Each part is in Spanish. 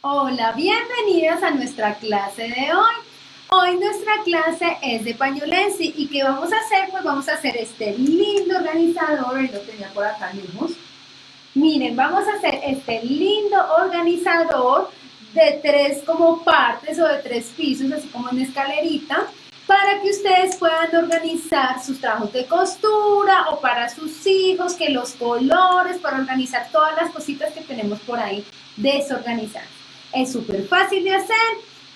Hola, bienvenidos a nuestra clase de hoy. Hoy nuestra clase es de pañolensi y ¿qué vamos a hacer? Pues vamos a hacer este lindo organizador, lo tenía por acá mismo. Miren, vamos a hacer este lindo organizador de tres como partes o de tres pisos, así como en escalerita, para que ustedes puedan organizar sus trabajos de costura o para sus hijos, que los colores, para organizar todas las cositas que tenemos por ahí desorganizadas. Es súper fácil de hacer,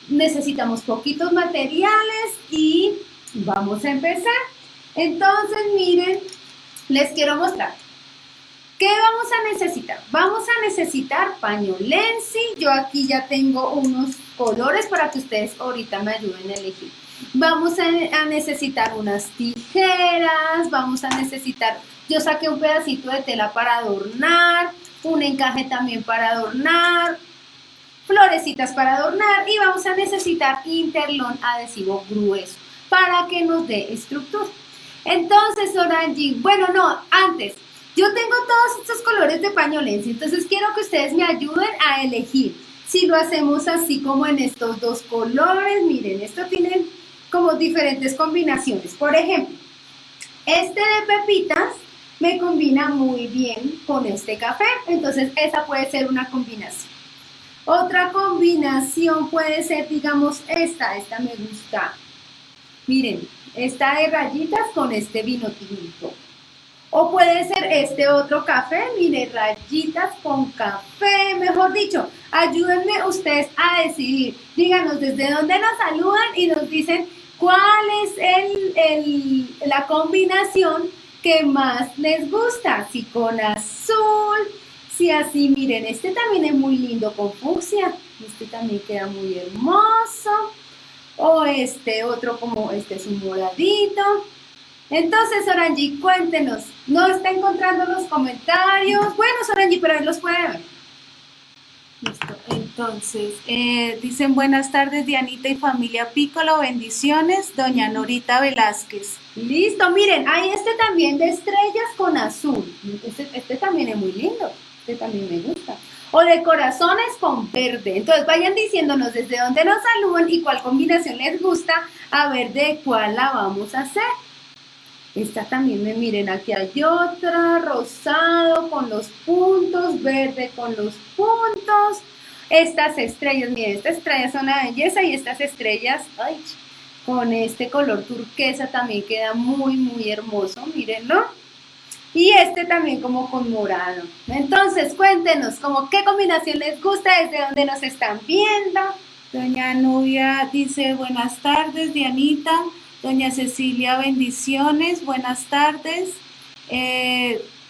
necesitamos poquitos materiales y vamos a empezar. Entonces, miren, les quiero mostrar. ¿Qué vamos a necesitar? Vamos a necesitar pañolensi. Yo aquí ya tengo unos colores para que ustedes ahorita me ayuden a elegir. Vamos a necesitar unas tijeras, vamos a necesitar, yo saqué un pedacito de tela para adornar, un encaje también para adornar, florecitas para adornar y vamos a necesitar interlón adhesivo grueso para que nos dé estructura. Entonces, Orangi, bueno, no, antes, yo tengo todos estos colores de pañolensi, entonces quiero que ustedes me ayuden a elegir. Si lo hacemos así como en estos dos colores, miren, esto tiene como diferentes combinaciones. Por ejemplo, este de pepitas me combina muy bien con este café, entonces esa puede ser una combinación. Otra combinación puede ser, digamos, esta me gusta. Miren, esta de rayitas con este vino tinto. O puede ser este otro café, miren, rayitas con café, mejor dicho, ayúdenme ustedes a decidir. Díganos desde dónde nos saludan y nos dicen cuál es la combinación que más les gusta. Si con azul, si así, miren, este también es muy lindo con fucsia, este también queda muy hermoso. O este otro como este es un moradito. Entonces, Orangi, cuéntenos, ¿no está encontrando los comentarios? Bueno, Orangi, pero ahí los puede ver. Listo, entonces, dicen buenas tardes Dianita y familia Piccolo, bendiciones, doña Norita Velázquez. Listo, miren, hay este también de estrellas con azul, este también es muy lindo, este también me gusta. O de corazones con verde, entonces vayan diciéndonos desde dónde nos saludan y cuál combinación les gusta, a ver de cuál la vamos a hacer. Esta también miren, aquí hay otra, rosado con los puntos, verde con los puntos. Estas estrellas, miren, estas estrellas son una belleza y estas estrellas, ay, con este color turquesa también queda muy, muy hermoso, mírenlo. Y este también como con morado. Entonces, cuéntenos, como qué combinación les gusta, desde dónde nos están viendo. Doña Nubia dice buenas tardes Dianita. Doña Cecilia, bendiciones, buenas tardes.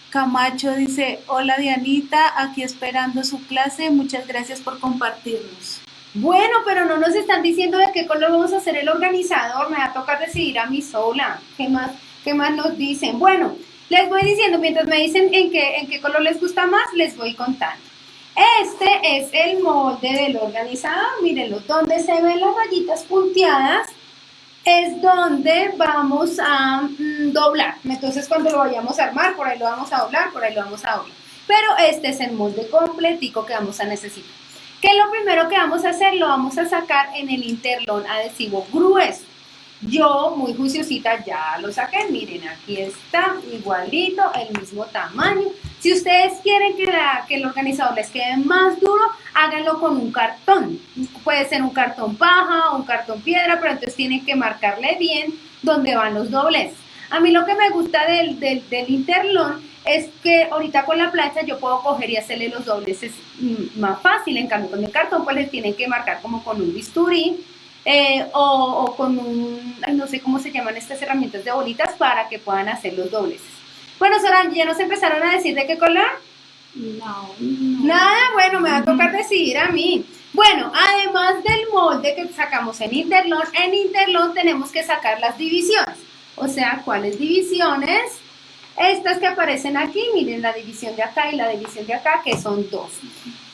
Camacho dice, hola Dianita, aquí esperando su clase, muchas gracias por compartirnos. Bueno, pero no nos están diciendo de qué color vamos a hacer el organizador, me va a tocar decidir a mí sola. ¿Qué más nos dicen? Bueno, les voy diciendo, mientras me dicen en qué color les gusta más, les voy contando. Este es el molde del organizador, mírenlo, donde se ven las rayitas punteadas, es donde vamos a doblar. Entonces cuando lo vayamos a armar, por ahí lo vamos a doblar, por ahí lo vamos a doblar. Pero este es el molde completico que vamos a necesitar. ¿Qué es lo primero que vamos a hacer? Lo vamos a sacar en el interlón adhesivo grueso. Yo, muy juiciosita, ya lo saqué. Miren, aquí está, igualito, el mismo tamaño. Si ustedes quieren que el organizador les quede más duro, háganlo con un cartón. Puede ser un cartón paja o un cartón piedra, pero entonces tienen que marcarle bien dónde van los dobleces. A mí lo que me gusta del interlón es que ahorita con la plancha yo puedo coger y hacerle los dobleces más fácil. En cambio, con el cartón pues les tienen que marcar como con un bisturí. O con no sé cómo se llaman estas herramientas de bolitas para que puedan hacer los dobleces. Bueno, Sorangi, ¿ya nos empezaron a decir de qué color? No. Nada, bueno, me va a tocar decidir a mí. Bueno, además del molde que sacamos en interlón tenemos que sacar las divisiones. O sea, ¿cuáles divisiones? Estas que aparecen aquí, miren, la división de acá y la división de acá, que son dos.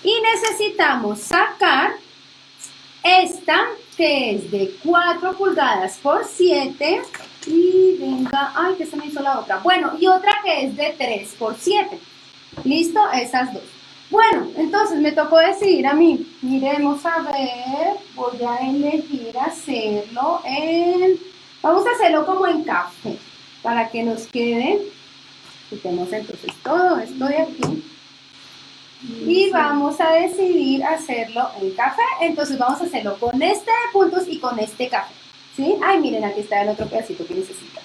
Y necesitamos sacar esta, que es de 4 pulgadas por 7, y venga, ay, que se me hizo la otra. Bueno, y otra que es de 3 por 7. ¿Listo? Esas dos. Bueno, entonces me tocó decidir a mí. Miremos a ver, voy a elegir hacerlo en, vamos a hacerlo como en café, para que nos quede, quitemos entonces todo esto de aquí. Y vamos a decidir hacerlo en café, entonces vamos a hacerlo con este de puntos y con este café, ¿sí? Ay, miren, aquí está el otro pedacito que necesito.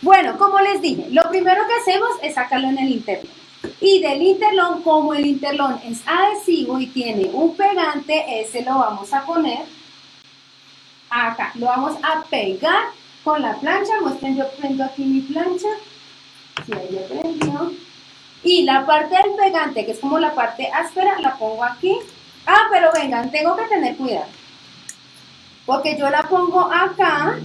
Bueno, como les dije, lo primero que hacemos es sacarlo en el interlón. Y del interlón, como el interlón es adhesivo y tiene un pegante, ese lo vamos a poner acá. Lo vamos a pegar con la plancha. Muestren, yo prendo aquí mi plancha. Sí, ahí ya prendió. Y la parte del pegante, que es como la parte áspera, la pongo aquí. Ah, pero vengan, tengo que tener cuidado. Porque yo la pongo acá,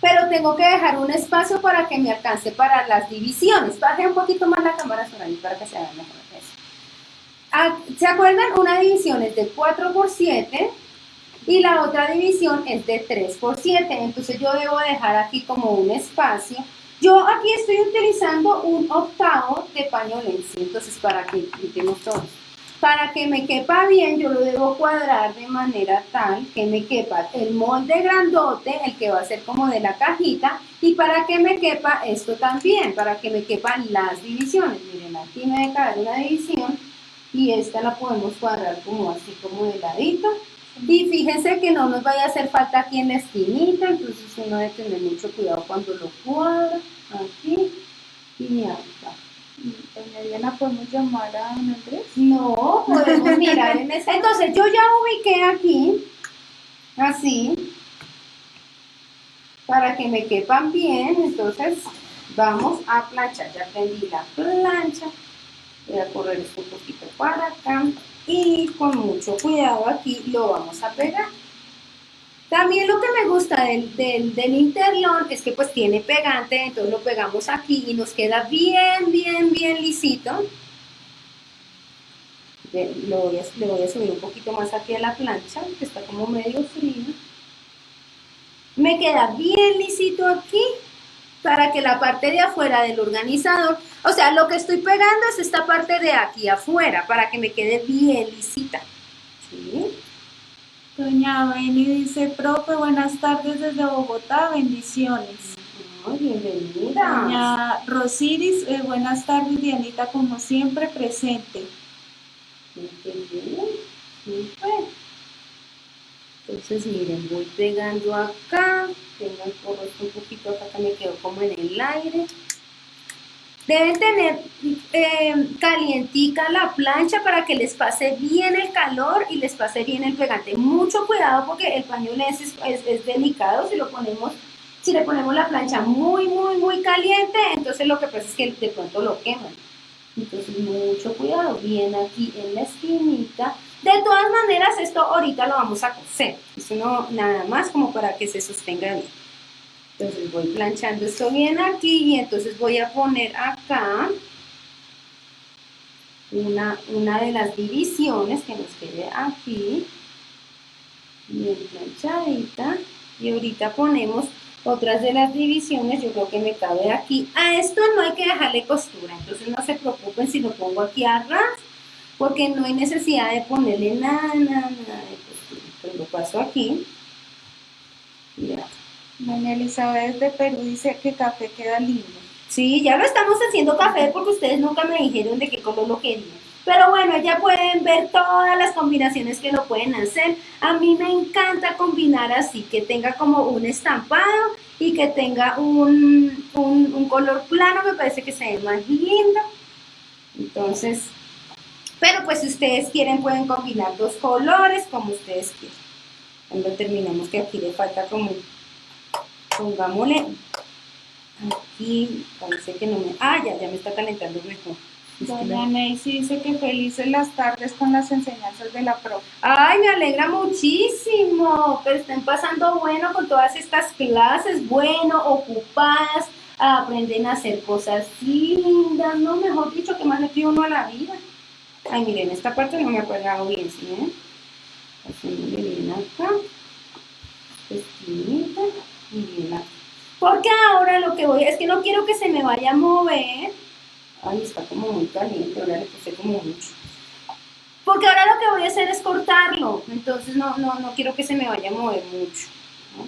pero tengo que dejar un espacio para que me alcance para las divisiones. Baje un poquito más la cámara, Soraya, para que se haga mejor eso. ¿Se acuerdan? Una división es de 4×7 y la otra división es de 3×7. Entonces yo debo dejar aquí como un espacio. Yo aquí estoy utilizando un 1/8 de paño Lenzi, entonces para que quitemos todo. Para que me quepa bien, yo lo debo cuadrar de manera tal que me quepa el molde grandote, el que va a ser como de la cajita, y para que me quepa esto también, para que me quepan las divisiones. Miren, aquí me debe caber una división y esta la podemos cuadrar como así, como de ladito. Y fíjense que no nos vaya a hacer falta aquí en la esquinita, entonces uno debe tener mucho cuidado cuando lo cuadra, aquí y acá. Doña Diana, ¿podemos llamar a don Andrés? No, podemos mirar en ese. Entonces yo ya ubiqué aquí, así, para que me quepan bien, entonces vamos a planchar. Ya prendí la plancha, voy a correr esto un poquito para acá. Y con mucho cuidado aquí lo vamos a pegar. También lo que me gusta del interlón es que pues tiene pegante, entonces lo pegamos aquí y nos queda bien lisito. Le voy a subir un poquito más aquí a la plancha, que está como medio frío. Me queda bien lisito aquí, para que la parte de afuera del organizador, o sea, lo que estoy pegando es esta parte de aquí afuera, para que me quede bien lisita. ¿Sí? Doña Beni dice, profe, buenas tardes desde Bogotá, bendiciones. Muy bienvenida. Doña Rosiris, buenas tardes, Dianita, como siempre, presente. Muy bien. Entonces, miren, voy pegando acá, tengo el forro un poquito acá que me quedó como en el aire. Deben tener calientica la plancha para que les pase bien el calor y les pase bien el pegante. Mucho cuidado porque el paño Lenzi es delicado si le ponemos la plancha muy caliente, entonces lo que pasa es que de pronto lo queman. Entonces mucho cuidado, bien aquí en la esquinita. De todas maneras, esto ahorita lo vamos a coser. Eso no, nada más como para que se sostenga bien. Entonces voy planchando esto bien aquí y entonces voy a poner acá una de las divisiones que nos quede aquí. Bien planchadita. Y ahorita ponemos otras de las divisiones, yo creo que me cabe aquí. A esto no hay que dejarle costura, entonces no se preocupen si lo pongo aquí a ras, porque no hay necesidad de ponerle nada de costura. Pues lo paso aquí. Ya. Doña Elizabeth de Perú dice que café queda lindo. Sí, ya lo estamos haciendo café porque ustedes nunca me dijeron de qué color lo querían. Pero bueno, ya pueden ver todas las combinaciones que lo pueden hacer. A mí me encanta combinar así, que tenga como un estampado y que tenga un color plano, me parece que se ve más lindo. Entonces, pero pues si ustedes quieren pueden combinar dos colores como ustedes quieran. Cuando terminamos que aquí le falta como, pongámosle aquí, parece que no me, ya me está calentando mejor. Doña Neisy dice que felices las tardes con las enseñanzas de la profe. Ay, me alegra muchísimo, pero estén pasando bueno con todas estas clases, bueno, ocupadas, aprenden a hacer cosas lindas, no, mejor dicho, que más le pide uno a la vida. Ay, miren, esta parte no me ha pegado bien, ¿sí? Haciéndole bien acá, esquinita y bien acá. Porque ahora lo que voy, es que no quiero que se me vaya a mover. Ay, está como muy caliente, ahora le puse como mucho. Porque ahora lo que voy a hacer es cortarlo, entonces no quiero que se me vaya a mover mucho, ¿no?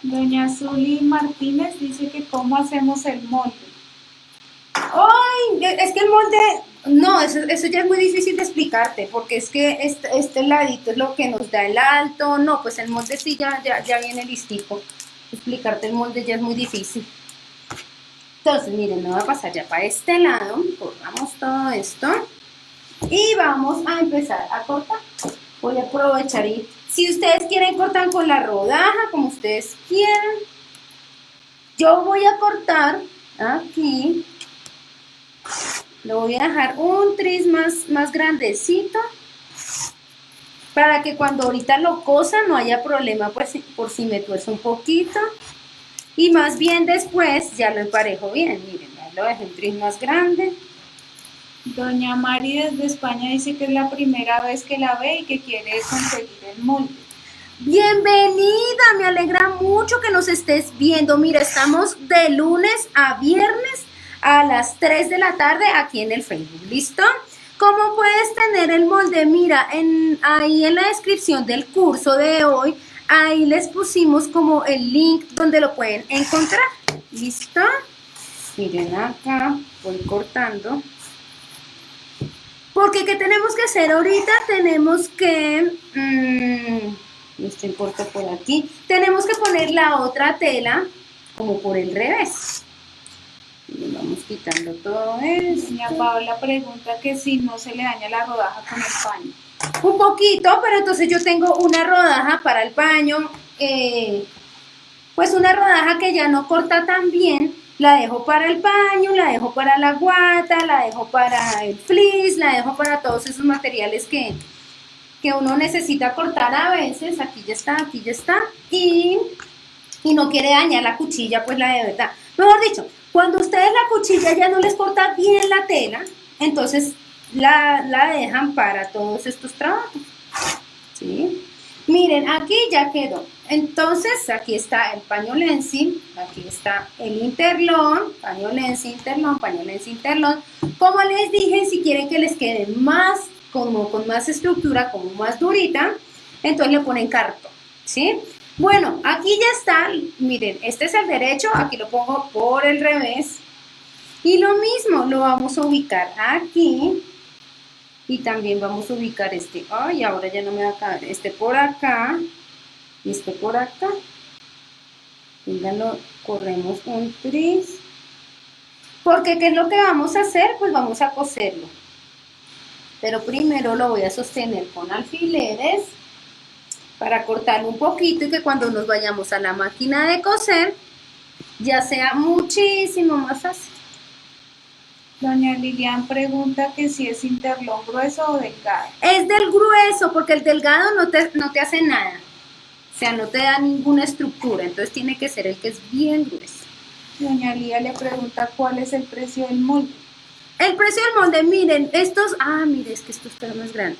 Doña Zuli Martínez dice que cómo hacemos el molde. Ay, es que el molde, no, eso ya es muy difícil de explicarte, porque es que este ladito es lo que nos da el alto, no, pues el molde sí ya viene listico. Explicarte el molde ya es muy difícil. Entonces, miren, me voy a pasar ya para este lado, cortamos todo esto y vamos a empezar a cortar. Voy a aprovechar y si ustedes quieren cortar con la rodaja, como ustedes quieran. Yo voy a cortar aquí. Lo voy a dejar un tris más grandecito para que cuando ahorita lo cosa no haya problema por si me tuerzo un poquito. Y más bien después ya lo emparejo bien. Miren, ya lo dejé un tris más grande. Doña Mari desde España dice que es la primera vez que la ve y que quiere conseguir el molde. Bienvenida, me alegra mucho que nos estés viendo. Mira, estamos de lunes a viernes a las 3 de la tarde aquí en el Facebook, ¿listo? ¿Cómo puedes tener el molde? Mira, ahí en la descripción del curso de hoy, ahí les pusimos como el link donde lo pueden encontrar, ¿listo? Miren acá, voy cortando. Porque ¿qué tenemos que hacer ahorita? Tenemos que... esto importa por aquí. Tenemos que poner la otra tela como por el revés. Y vamos quitando todo esto. Doña Paula pregunta que si no se le daña la rodaja con el paño. Un poquito, pero entonces yo tengo una rodaja para el paño. Pues una rodaja que ya no corta tan bien. La dejo para el paño, la dejo para la guata, la dejo para el fleece, la dejo para todos esos materiales que uno necesita cortar a veces. Aquí ya está. Y no quiere dañar la cuchilla, pues la de verdad. Mejor dicho, cuando ustedes la cuchilla ya no les corta bien la tela, entonces la dejan para todos estos trabajos. ¿Sí? Miren, aquí ya quedó. Entonces, aquí está el paño Lenci, aquí está el interlón, paño Lenci, interlón, paño Lenci, interlón. Como les dije, si quieren que les quede más, como con más estructura, como más durita, entonces le ponen cartón, ¿sí? Bueno, aquí ya está, miren, este es el derecho, aquí lo pongo por el revés. Y lo mismo, lo vamos a ubicar aquí. Y también vamos a ubicar este, ay, ahora ya no me va a caber, este por acá, y este por acá. Lo corremos un tris. Porque, ¿qué es lo que vamos a hacer? Pues vamos a coserlo. Pero primero lo voy a sostener con alfileres para cortarlo un poquito y que cuando nos vayamos a la máquina de coser ya sea muchísimo más fácil. Doña Lilian pregunta que si es interlón grueso o delgado. Es del grueso, porque el delgado no te hace nada. O sea, no te da ninguna estructura, entonces tiene que ser el que es bien grueso. Doña Lía le pregunta cuál es el precio del molde. El precio del molde, miren, mire, es que esto está más grande.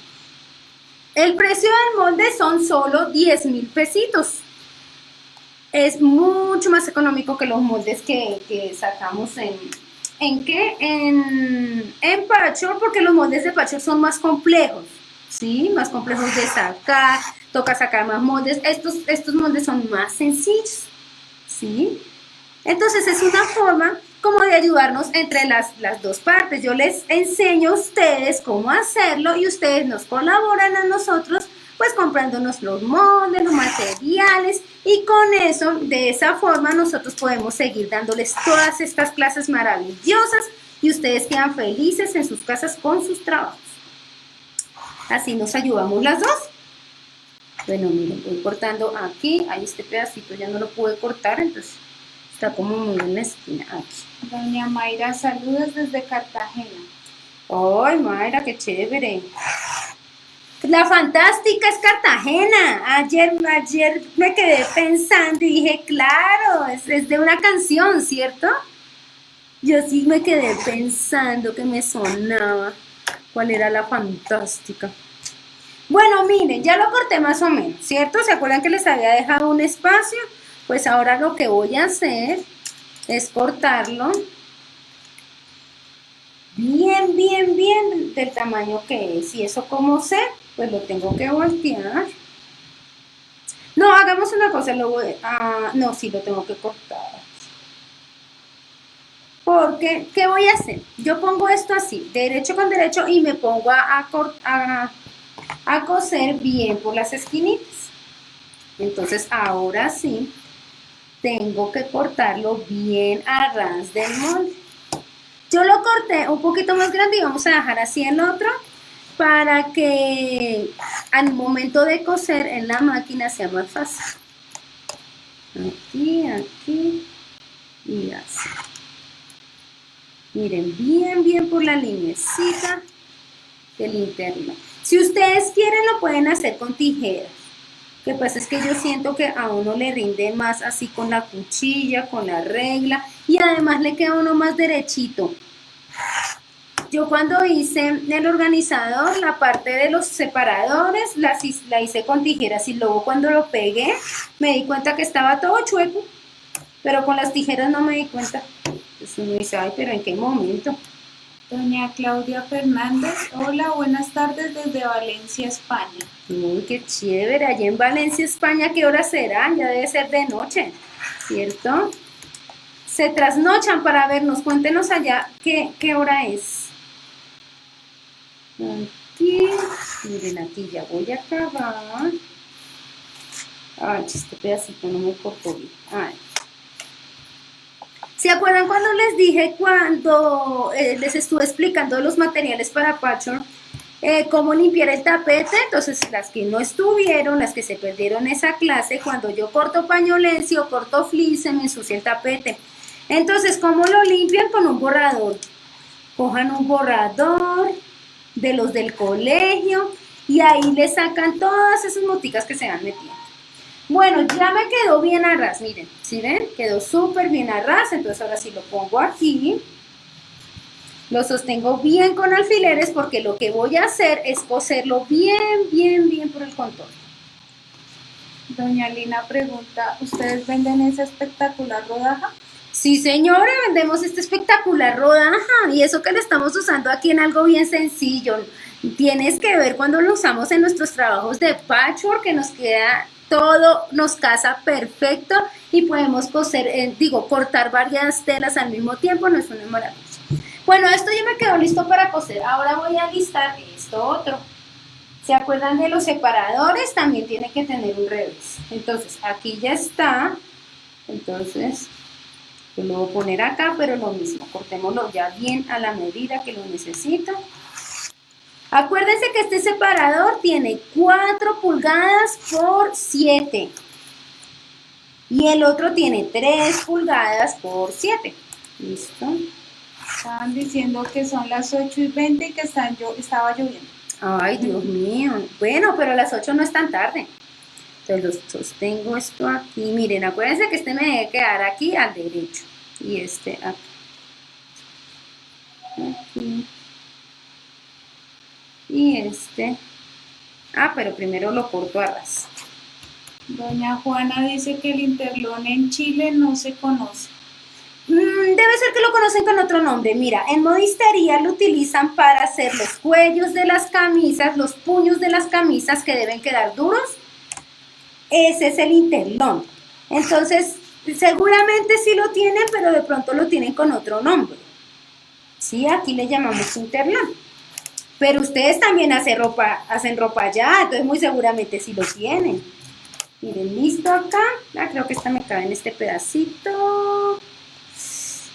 El precio del molde son solo 10,000 pesitos. Es mucho más económico que los moldes que sacamos ¿en qué? En Patchwork, porque los moldes de Patchwork son más complejos, ¿sí? Más complejos de sacar, toca sacar más moldes. Estos moldes son más sencillos, ¿sí? Entonces es una forma como de ayudarnos entre las dos partes. Yo les enseño a ustedes cómo hacerlo y ustedes nos colaboran a nosotros pues comprándonos los moldes, los materiales y con eso, de esa forma nosotros podemos seguir dándoles todas estas clases maravillosas y ustedes quedan felices en sus casas con sus trabajos. Así nos ayudamos las dos. Bueno, miren, voy cortando aquí, ahí este pedacito ya no lo pude cortar, entonces está como muy en la esquina aquí. Doña Mayra, saludos desde Cartagena. ¡Ay, Mayra, qué chévere! La fantástica es Cartagena. Ayer me quedé pensando y dije, claro, es de una canción, ¿cierto? Yo sí me quedé pensando que me sonaba cuál era la fantástica. Bueno, miren, ya lo corté más o menos, ¿cierto? ¿Se acuerdan que les había dejado un espacio? Pues ahora lo que voy a hacer es cortarlo bien del tamaño que es. Y eso como sé, pues lo tengo que voltear. No, hagamos una cosa, no, sí lo tengo que cortar. Porque, ¿qué voy a hacer? Yo pongo esto así, derecho con derecho, y me pongo a coser bien por las esquinitas. Entonces, ahora sí, tengo que cortarlo bien a ras del molde. Yo lo corté un poquito más grande y vamos a dejar así el otro para que al momento de coser en la máquina sea más fácil. Aquí y así. Miren, bien por la linecita del interno. Si ustedes quieren lo pueden hacer con tijeras. Lo que pasa es que yo siento que a uno le rinde más así con la cuchilla, con la regla, y además le queda a uno más derechito. Yo cuando hice el organizador, la parte de los separadores la hice con tijeras y luego cuando lo pegué me di cuenta que estaba todo chueco, pero con las tijeras no me di cuenta. Entonces uno dice, ay, pero ¿en qué momento? Doña Claudia Fernández, hola, buenas tardes desde Valencia, España. Uy, qué chévere, allá en Valencia, España, ¿qué hora será? Ya debe ser de noche, ¿cierto? Se trasnochan para vernos, cuéntenos allá qué hora es. Aquí, miren, aquí ya voy a acabar. Ay, este pedacito no me cortó bien. Ay. ¿Se acuerdan cuando les dije cuando les estuve explicando los materiales para patchwork? Cómo limpiar el tapete. Entonces las que no estuvieron, las que se perdieron esa clase, cuando yo corto pañolensi o corto fleece se me ensucia el tapete. Entonces, ¿cómo lo limpian? Con un borrador. Cojan un borrador de los del colegio y ahí le sacan todas esas moticas que se van metiendo. Bueno, ya me quedó bien a ras, miren, ¿sí ven? Quedó súper bien a ras, entonces ahora sí lo pongo aquí. Lo sostengo bien con alfileres porque lo que voy a hacer es coserlo bien por el contorno. Doña Lina pregunta, ¿ustedes venden esa espectacular rodaja? Sí, señora, vendemos esta espectacular rodaja y eso que lo estamos usando aquí en algo bien sencillo. Tienes que ver cuando lo usamos en nuestros trabajos de patchwork, que nos queda todo, nos casa perfecto y podemos coser, cortar varias telas al mismo tiempo, no es una maravilla. Bueno, esto ya me quedó listo para coser. Ahora voy a listar esto otro. ¿Se acuerdan de los separadores? También tiene que tener un revés. Entonces, aquí ya está. Entonces, yo lo voy a poner acá, pero lo mismo. Cortémoslo ya bien a la medida que lo necesito. Acuérdense que este separador tiene 4 pulgadas por 7. Y el otro tiene 3 pulgadas por 7. ¿Listo? Estaban diciendo que son las 8:20 y que estaba lloviendo. Ay, Dios mío. Bueno, pero las 8 no es tan tarde. Entonces sostengo esto aquí. Miren, acuérdense que este me debe quedar aquí al derecho. Y este aquí. Aquí. Y este. Pero primero lo corto a ras. Doña Juana dice que el interlón en Chile no se conoce. Debe ser que lo conocen con otro nombre. Mira, en modistería lo utilizan para hacer los cuellos de las camisas, los puños de las camisas que deben quedar duros. Ese es el interlón. Entonces, seguramente sí lo tienen, pero de pronto lo tienen con otro nombre. Sí, aquí le llamamos interlón. Pero ustedes también hacen ropa allá, entonces muy seguramente sí lo tienen. Miren, listo acá. Creo que esta me cabe en este pedacito.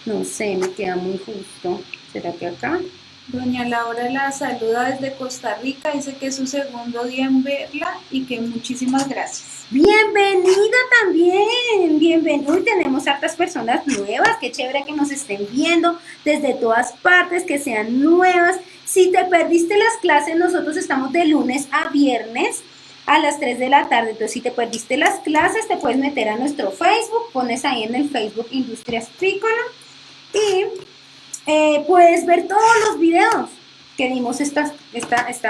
No sé, me queda muy justo. ¿Será que acá? Doña Laura la saluda desde Costa Rica, dice que es su segundo día en verla y que muchísimas gracias. Bienvenida también, bienvenido. Y tenemos hartas personas nuevas, qué chévere que nos estén viendo desde todas partes, que sean nuevas. Si te perdiste las clases, nosotros estamos de lunes a viernes a las 3 de la tarde. Entonces, si te perdiste las clases, te puedes meter a nuestro Facebook, pones ahí en el Facebook Industrias Piccolo y puedes ver todos los videos que dimos esta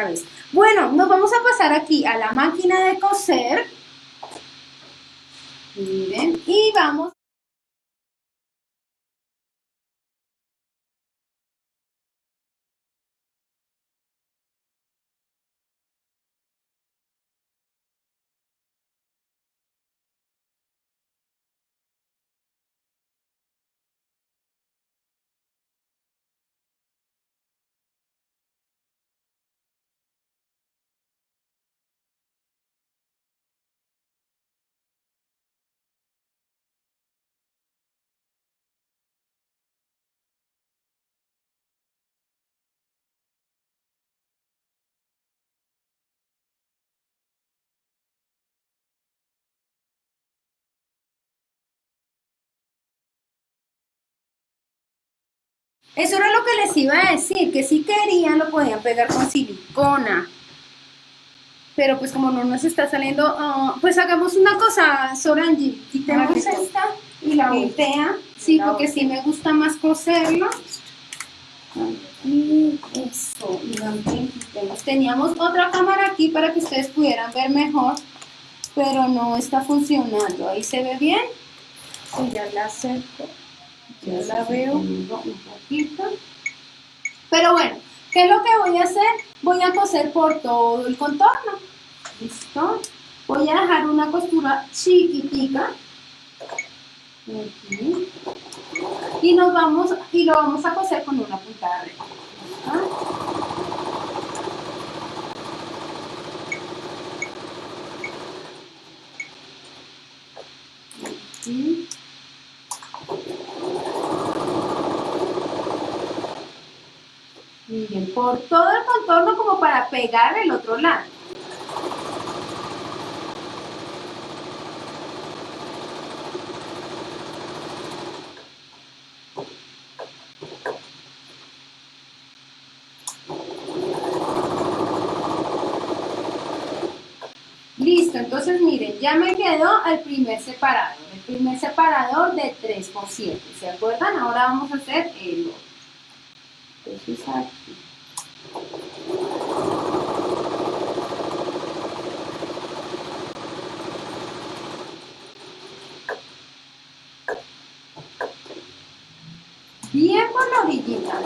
vez. Bueno, nos vamos a pasar aquí a la máquina de coser. Miren, y vamos Eso era lo que les iba a decir, que si querían lo podían pegar con silicona. Pero pues como no nos está saliendo, pues hagamos una cosa, Sorangi, quitemos Listo. esta y la Sí. voltea, sí, La porque sí me gusta más coserlo. Y eso, y también quitemos. Teníamos otra cámara aquí para que ustedes pudieran ver mejor, pero no está funcionando. Ahí se ve bien. Sí, ya la acerco. Ya la veo. Un poquito. Pero bueno, ¿qué es lo que voy a hacer? Voy a coser por todo el contorno. ¿Listo? Voy a dejar una costura chiquitica. Aquí. Y lo vamos a coser con una puntada recta. Aquí. Miren, por todo el contorno como para pegar el otro lado. Listo, entonces miren, ya me quedó el primer separador de 3x7, ¿se acuerdan? Ahora vamos a hacer el otro. Entonces aquí. Bien por la orillita.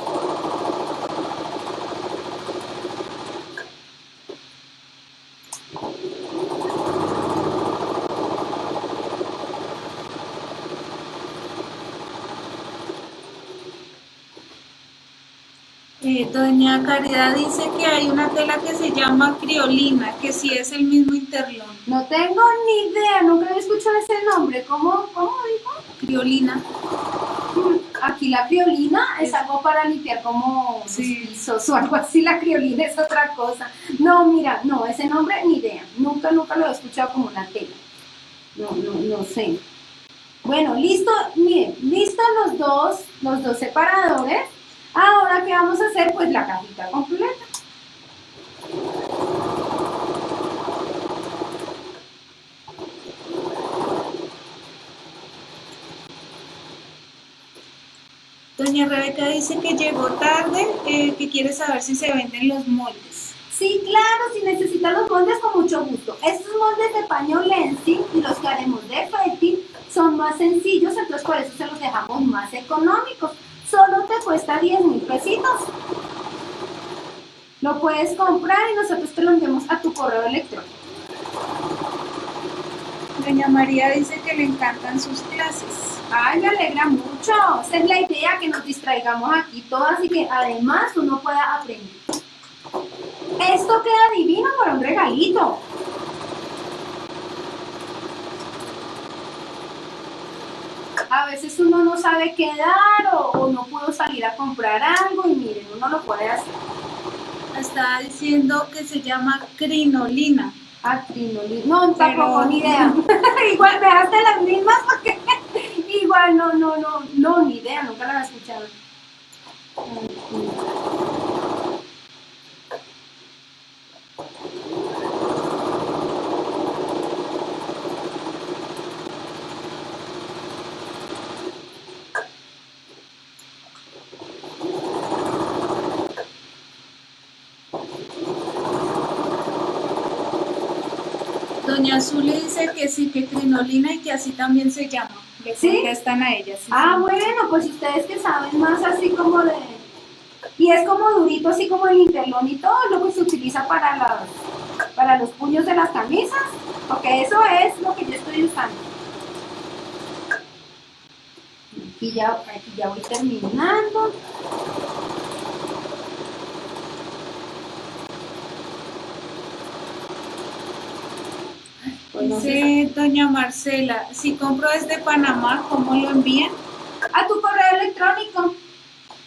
Doña Caridad dice que hay una tela que se llama criolina, que sí es el mismo interlón. No tengo ni idea, nunca he escuchado ese nombre. ¿Cómo dijo? Criolina. Aquí la criolina es algo para limpiar como los Sí. pisos o algo así. La criolina es otra cosa. No, mira, no, ese nombre ni idea. Nunca lo he escuchado como una tela. No sé. Bueno, listo, miren, listos los dos separadores. Ahora, ¿qué vamos a hacer? Pues la cajita completa. Doña Rebeca dice que llegó tarde, que quiere saber si se venden los moldes. Sí, claro, si necesitan los moldes, con mucho gusto. Estos moldes de paño Lenzi y los que haremos de felting son más sencillos, entonces por eso se los dejamos más económicos. Solo te cuesta 10.000 pesitos. Lo puedes comprar y nosotros te lo enviamos a tu correo electrónico. Doña María dice que le encantan sus clases. Ay, me alegra mucho. Esa es la idea, que nos distraigamos aquí todas y que además uno pueda aprender. Esto queda divino para un regalito. A veces uno no sabe qué dar o no pudo salir a comprar algo y miren, uno lo puede hacer. Estaba diciendo que se llama crinolina. Acrinolina. No, tampoco, Pero- ni idea. Igual me dejaste las mismas porque igual no, ni idea, nunca la había escuchado. Doña Zuli dice que sí, que crinolina y que así también se llama. Le ¿Sí? contestan a ella. Sí, Ah, sí. bueno, pues ustedes que saben más así como de... Y es como durito, así como el interlón y todo, lo que se utiliza para los puños de las camisas, porque eso es lo que yo estoy usando. Aquí ya voy terminando. Pues no sé. Dice doña Marcela, si compro desde Panamá, ¿cómo lo envían? A tu correo electrónico.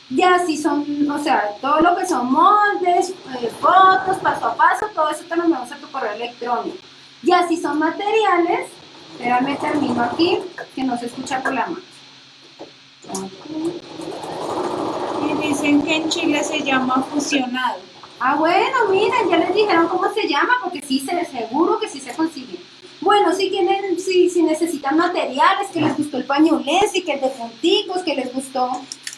Ya si son, o sea, todo lo que son moldes, fotos, paso a paso, todo eso te lo enviamos a tu correo electrónico. Ya si son materiales, espérame, termino aquí, que no se escucha por la mano. dicen que en Chile se llama fusionado. Ah, bueno, miren, ya les dijeron cómo se llama, porque sí, seguro que sí se consigue. Bueno, si necesitan materiales, que les gustó el pañolense, que el de punticos, que les gustó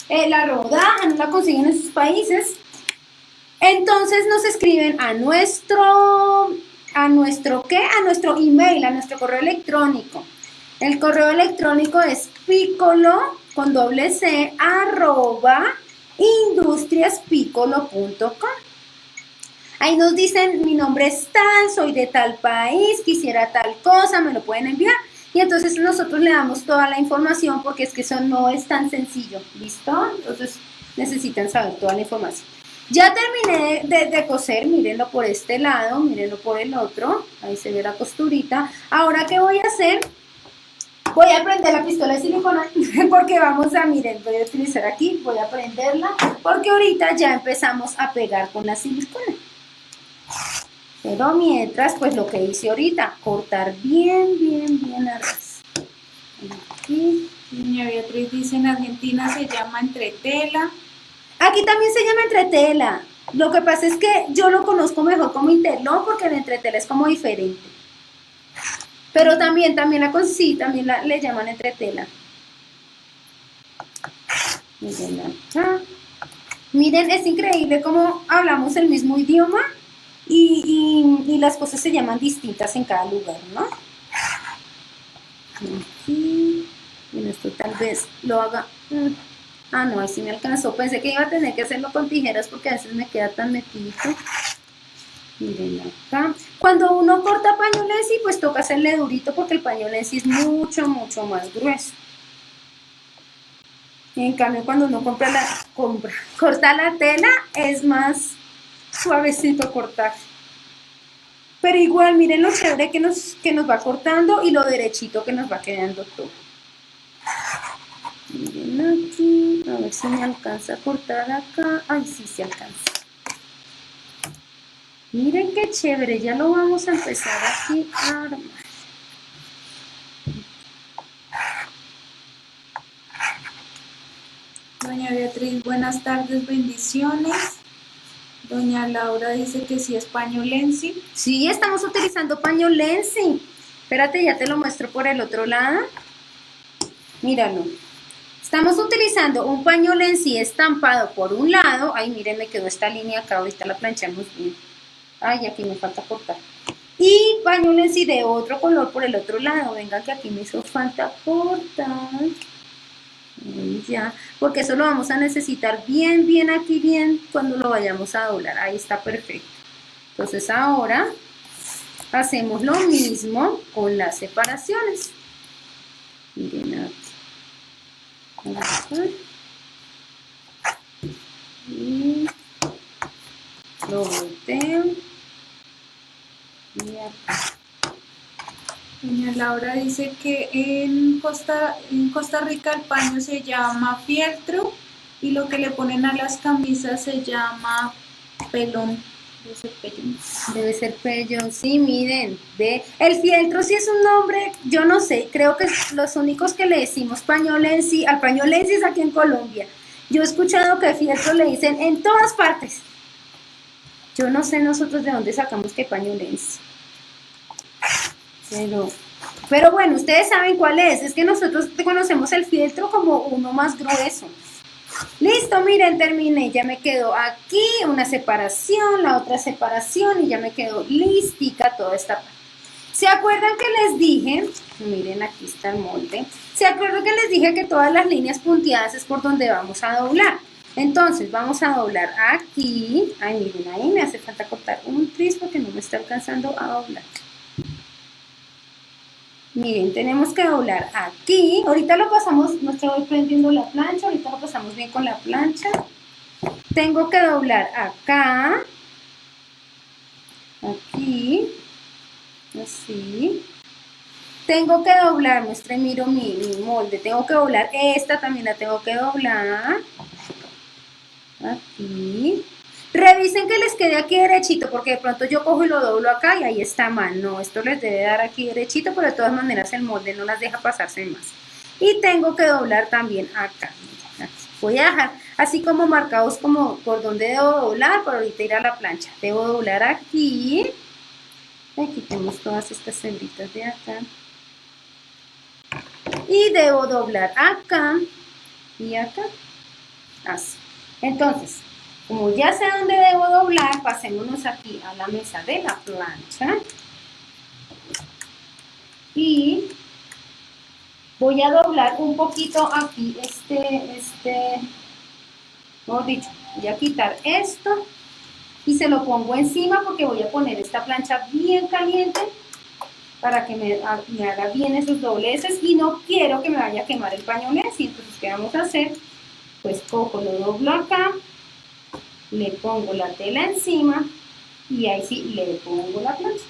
la rodaja, no la consiguen en sus países, entonces nos escriben a nuestro ¿qué? A nuestro email, a nuestro correo electrónico. El correo electrónico es piccolo, con doble C, @industriaspiccolo.com. Ahí nos dicen, mi nombre es tal, soy de tal país, quisiera tal cosa, me lo pueden enviar. Y entonces nosotros le damos toda la información porque es que eso no es tan sencillo, ¿listo? Entonces necesitan saber toda la información. Ya terminé de coser, mírenlo por este lado, mírenlo por el otro, ahí se ve la costurita. Ahora, ¿qué voy a hacer? Voy a prender la pistola de silicona porque miren, voy a utilizar aquí, voy a prenderla porque ahorita ya empezamos a pegar con la silicona. Pero mientras, pues lo que hice ahorita, cortar bien a ras. Aquí. Doña Beatriz dice en Argentina se llama entretela. Aquí también se llama entretela. Lo que pasa es que yo lo conozco mejor como interlón porque el entretela es como diferente. Pero también le llaman entretela. Miren acá. Miren, es increíble cómo hablamos el mismo idioma y las cosas se llaman distintas en cada lugar, ¿no? Aquí. Bueno, esto tal vez lo haga. Ah, no, ahí sí me alcanzó. Pensé que iba a tener que hacerlo con tijeras porque a veces me queda tan metidito. Miren acá. Cuando uno corta pañolensi, pues toca hacerle durito porque el pañolensi es mucho más grueso. En cambio, cuando uno corta la tela, es más suavecito cortar. Pero igual, miren lo chévere que nos va cortando y lo derechito que nos va quedando todo. Miren aquí, a ver si me alcanza a cortar acá. Ay, sí, se alcanza. Miren qué chévere, ya lo vamos a empezar aquí a armar. Doña Beatriz, buenas tardes, bendiciones. Doña Laura dice que sí es pañolensi. Sí, estamos utilizando pañolensi. Espérate, ya te lo muestro por el otro lado. Míralo. Estamos utilizando un pañolensi estampado por un lado. Ay, miren, me quedó esta línea acá, ahorita la planchamos bien. Ay, aquí me falta cortar. Y pañolensi de otro color por el otro lado. Venga, que aquí me hizo falta cortar. Ahí ya, porque eso lo vamos a necesitar bien aquí, bien cuando lo vayamos a doblar. Ahí está perfecto. Entonces ahora hacemos lo mismo con las separaciones. Miren aquí. Y lo volteo. Y acá. Doña Laura dice que en Costa Rica el paño se llama fieltro y lo que le ponen a las camisas se llama pelón. Debe ser pellón. Debe ser pellón, sí, miren, ve. El fieltro sí es un nombre, yo no sé, creo que los únicos que le decimos pañolensi, al pañolensi es aquí en Colombia. Yo he escuchado que fieltro le dicen en todas partes. Yo no sé nosotros de dónde sacamos que pañolensi. Pero bueno, ustedes saben cuál es que nosotros conocemos el fieltro como uno más grueso. Listo, miren, terminé, ya me quedó aquí una separación, la otra separación y ya me quedó listica toda esta parte. ¿Se acuerdan que les dije? Miren, aquí está el molde. ¿Se acuerdan que les dije que todas las líneas punteadas es por donde vamos a doblar? Entonces, vamos a doblar aquí. Ay, miren, ahí me hace falta cortar un tris porque no me está alcanzando a doblar. Miren, tenemos que doblar aquí. Ahorita lo pasamos, no estoy prendiendo la plancha, ahorita lo pasamos bien con la plancha. Tengo que doblar acá, aquí, así. Tengo que doblar, miro mi molde, tengo que doblar esta, también la tengo que doblar. Aquí. Revisen que les quede aquí derechito, porque de pronto yo cojo y lo doblo acá y ahí está mal. No, esto les debe dar aquí derechito, pero de todas maneras el molde no las deja pasarse más. Y tengo que doblar también acá, aquí, voy a dejar así como marcados como por donde debo doblar para ahorita ir a la plancha. Debo doblar aquí. Aquí tenemos todas estas cebritas de acá. Y debo doblar acá y acá. Así. Entonces, como ya sé dónde debo doblar, pasémonos aquí a la mesa de la plancha. Y voy a doblar un poquito aquí mejor dicho, voy a quitar esto y se lo pongo encima porque voy a poner esta plancha bien caliente para que me haga bien esos dobleces y no quiero que me vaya a quemar el pañolés. Y entonces, ¿qué vamos a hacer? Pues cojo, lo doblo acá, le pongo la tela encima y ahí sí le pongo la plancha.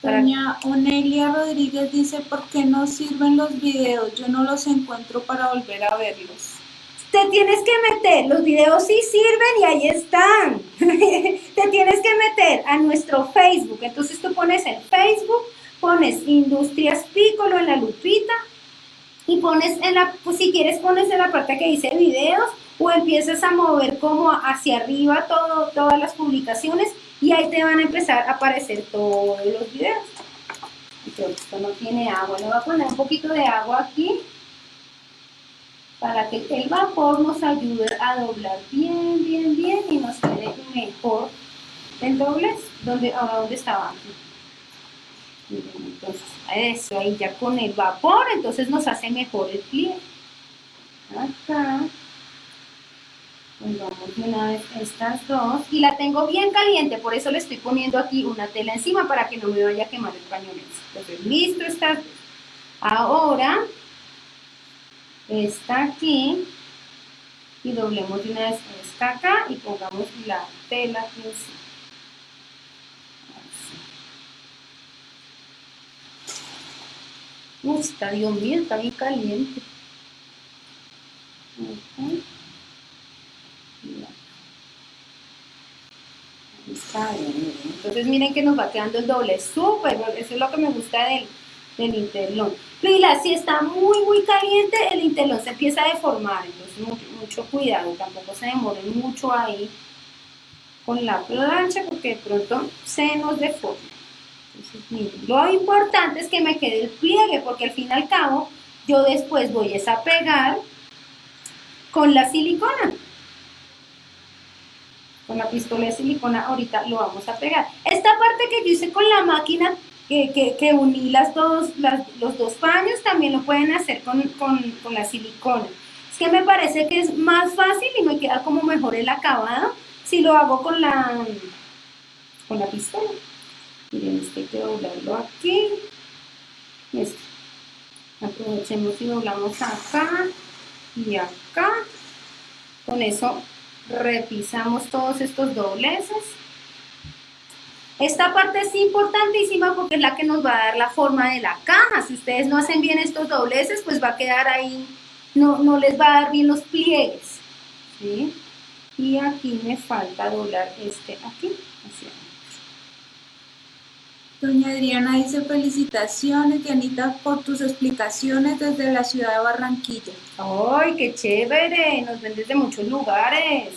Doña Onelia Rodríguez dice, ¿por qué no sirven los videos? Yo no los encuentro para volver a verlos. Te tienes que meter, los videos sí sirven y ahí están. Te tienes que meter a nuestro Facebook. Entonces tú pones en Facebook, pones Industrias Piccolo en la lupita y pones pues si quieres pones en la parte que dice videos o empiezas a mover como hacia arriba todas las publicaciones y ahí te van a empezar a aparecer todos los videos. Entonces, esto no tiene agua, le voy a poner un poquito de agua aquí para que el vapor nos ayude a doblar bien y nos quede mejor el doblez. Ahora, ¿dónde estaba? Aquí. Entonces, eso ahí ya con el vapor, entonces nos hace mejor el pliegue. Acá. Pongamos de una vez estas dos y la tengo bien caliente, por eso le estoy poniendo aquí una tela encima para que no me vaya a quemar el pañolés. Entonces, listo, está. Ahora, está aquí y doblemos de una vez esta acá y pongamos la tela aquí encima. Así. Está, Dios mío, está bien caliente. Okay. Está bien. Entonces miren que nos va quedando el doble súper, eso es lo que me gusta del interlón. Pero si está muy caliente, el interlón se empieza a deformar, entonces mucho cuidado, tampoco se demoren mucho ahí con la plancha porque de pronto se nos deforma. Entonces miren, lo importante es que me quede el pliegue porque al fin y al cabo yo después voy a pegar con la silicona. Con la pistola de silicona ahorita lo vamos a pegar. Esta parte que yo hice con la máquina, que uní los dos paños, también lo pueden hacer con la silicona. Es que me parece que es más fácil y me queda como mejor el acabado si lo hago con la pistola. Miren, este hay que doblarlo aquí. Este. Aprovechemos y doblamos acá y acá. Con eso repisamos todos estos dobleces. Esta parte es importantísima porque es la que nos va a dar la forma de la caja. Si ustedes no hacen bien estos dobleces, pues va a quedar ahí, no les va a dar bien los pliegues, ¿sí? Y aquí me falta doblar este aquí. Así. Doña Adriana dice, felicitaciones, Dianita, por tus explicaciones desde la ciudad de Barranquilla. ¡Ay, qué chévere! Nos ven desde muchos lugares.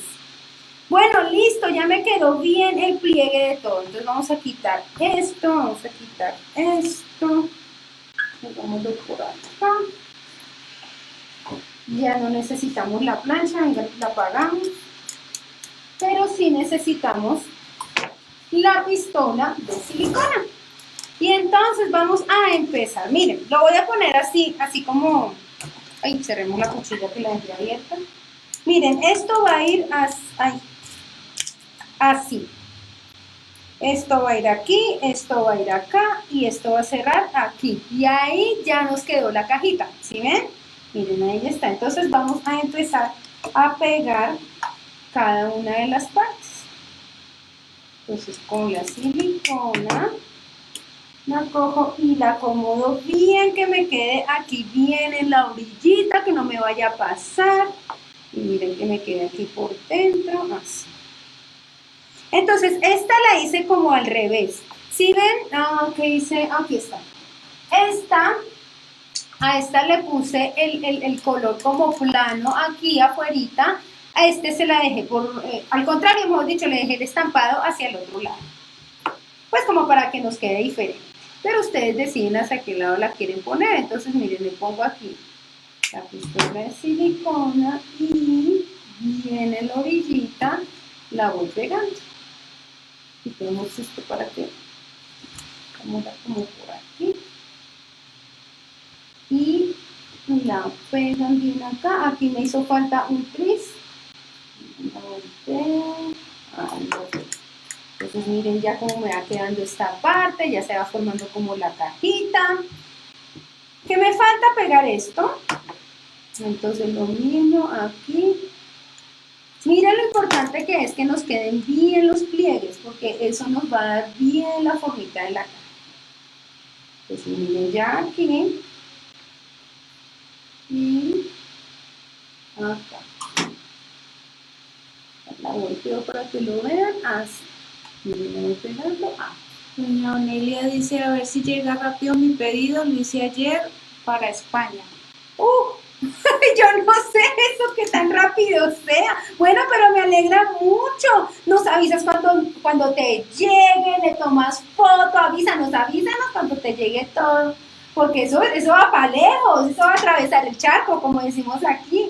Bueno, listo, ya me quedó bien el pliegue de todo. Entonces vamos a quitar esto, vamos a quitar esto. Pongámoslo por acá. Ya no necesitamos la plancha, la apagamos. Pero sí necesitamos la pistola de silicona. Y entonces vamos a empezar. Miren, lo voy a poner así como... Ay, cerremos la cuchilla que la dejé abierta. Miren, esto va a ir así. Esto va a ir aquí, esto va a ir acá y esto va a cerrar aquí. Y ahí ya nos quedó la cajita, ¿sí ven? Miren, ahí está. Entonces vamos a empezar a pegar cada una de las partes. Entonces con la silicona la cojo y la acomodo bien, que me quede aquí bien en la orillita, que no me vaya a pasar. Y miren que me quede aquí por dentro, así. Entonces, esta la hice como al revés. ¿Sí ven? ¿Qué hice? Aquí está. Esta A esta le puse el color como plano aquí afuerita. A este se la dejé al contrario, mejor dicho, le dejé el estampado hacia el otro lado. Pues como para que nos quede diferente. Pero ustedes deciden hacia qué lado la quieren poner. Entonces, miren, le pongo aquí la pistola de silicona y viene la orillita, la voy pegando. Y tenemos esto para que vamos como por aquí. Y la pegan bien acá. Aquí me hizo falta un tris. Entonces miren ya cómo me va quedando esta parte, ya se va formando como la cajita. ¿Qué me falta? Pegar esto. Entonces lo mismo aquí. Miren lo importante que es que nos queden bien los pliegues, porque eso nos va a dar bien la formita de la caja. Entonces miren ya aquí. Y acá. La volteo para que lo vean así. Miren, me voy pegando así. Doña Onelia dice, a ver si llega rápido mi pedido, lo hice ayer para España. Yo no sé eso que tan rápido sea. Bueno, pero me alegra mucho. Nos avisas cuando te llegue, le tomas foto, avísanos cuando te llegue todo. Porque eso va para lejos, eso va a atravesar el charco, como decimos aquí.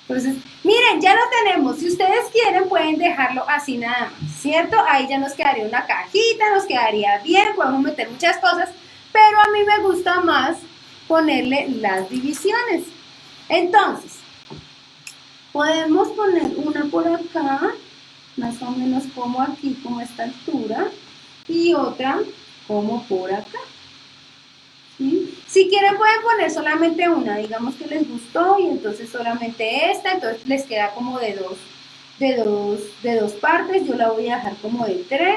Entonces, miren, ya lo tenemos. Si ustedes quieren, pueden dejarlo así nada más, ¿cierto? Ahí ya nos quedaría una cajita, nos quedaría bien, podemos meter muchas cosas, pero a mí me gusta más ponerle las divisiones. Entonces, podemos poner una por acá, más o menos como aquí, como a esta altura, y otra como por acá. ¿Sí? Si quieren pueden poner solamente una, digamos que les gustó y entonces solamente esta, entonces les queda como de dos partes. Yo la voy a dejar como de 3,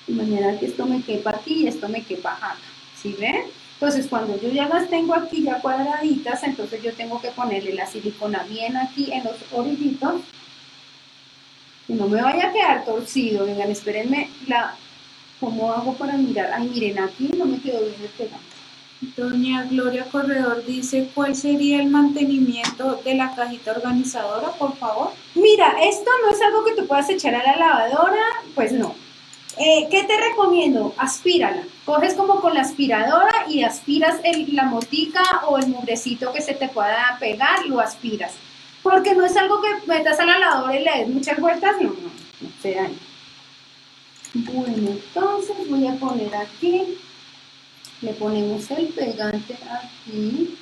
de manera que esto me quepa aquí y esto me quepa acá, ¿sí ven? Entonces cuando yo ya las tengo aquí ya cuadraditas, entonces yo tengo que ponerle la silicona bien aquí en los orillitos, que no me vaya a quedar torcido. Vengan, espérenme, ¿cómo hago para mirar? Ay, miren, aquí no me quedó bien el pegamento. Doña Gloria Corredor dice, ¿cuál sería el mantenimiento de la cajita organizadora, por favor? Mira, esto no es algo que tú puedas echar a la lavadora, pues no. ¿Qué te recomiendo? Aspírala. Coges como con la aspiradora y aspiras la motica o el mugrecito que se te pueda pegar, lo aspiras. Porque no es algo que metas a la lavadora y le des muchas vueltas, no se daña. Bueno, entonces voy a poner aquí. Le ponemos el pegante aquí,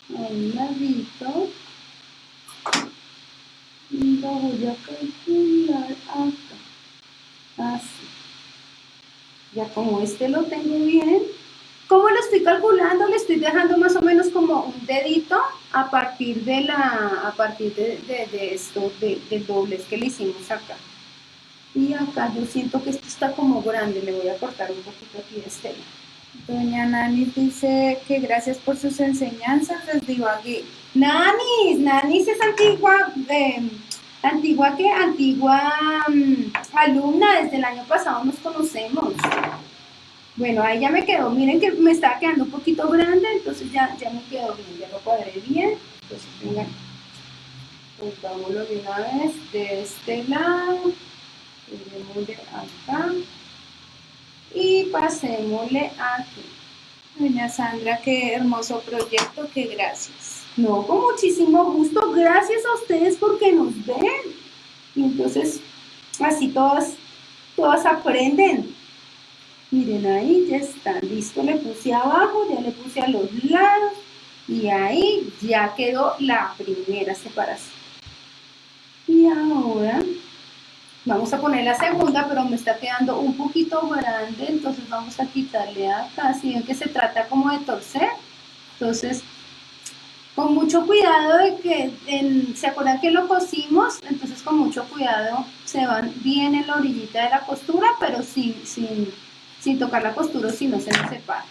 a un ladito, y lo voy a calcular acá, así. Ya como este lo tengo bien, ¿cómo lo estoy calculando? Le estoy dejando más o menos como un dedito a partir de esto, del doblez que le hicimos acá. Y acá yo siento que esto está como grande, le voy a cortar un poquito aquí de este lado. Doña Nanis dice que gracias por sus enseñanzas desde Ibagué. Nanis es antigua, alumna, desde el año pasado nos conocemos. Bueno, ahí ya me quedó, miren que me estaba quedando un poquito grande, entonces ya me quedó bien, ya lo cuadré bien. Entonces vengan, pues vámonos de una vez de este lado, de acá. Y pasémosle aquí. Doña Sandra, qué hermoso proyecto, que gracias. No, con muchísimo gusto, gracias a ustedes porque nos ven. Y entonces, así todas aprenden. Miren, ahí ya está, listo, le puse abajo, ya le puse a los lados. Y ahí ya quedó la primera separación. Y ahora vamos a poner la segunda, pero me está quedando un poquito grande, entonces vamos a quitarle acá. Si ven que se trata como de torcer, entonces con mucho cuidado de que, ¿se acuerdan que lo cosimos? Entonces con mucho cuidado se van bien en la orillita de la costura, pero sin tocar la costura, si no se nos separa.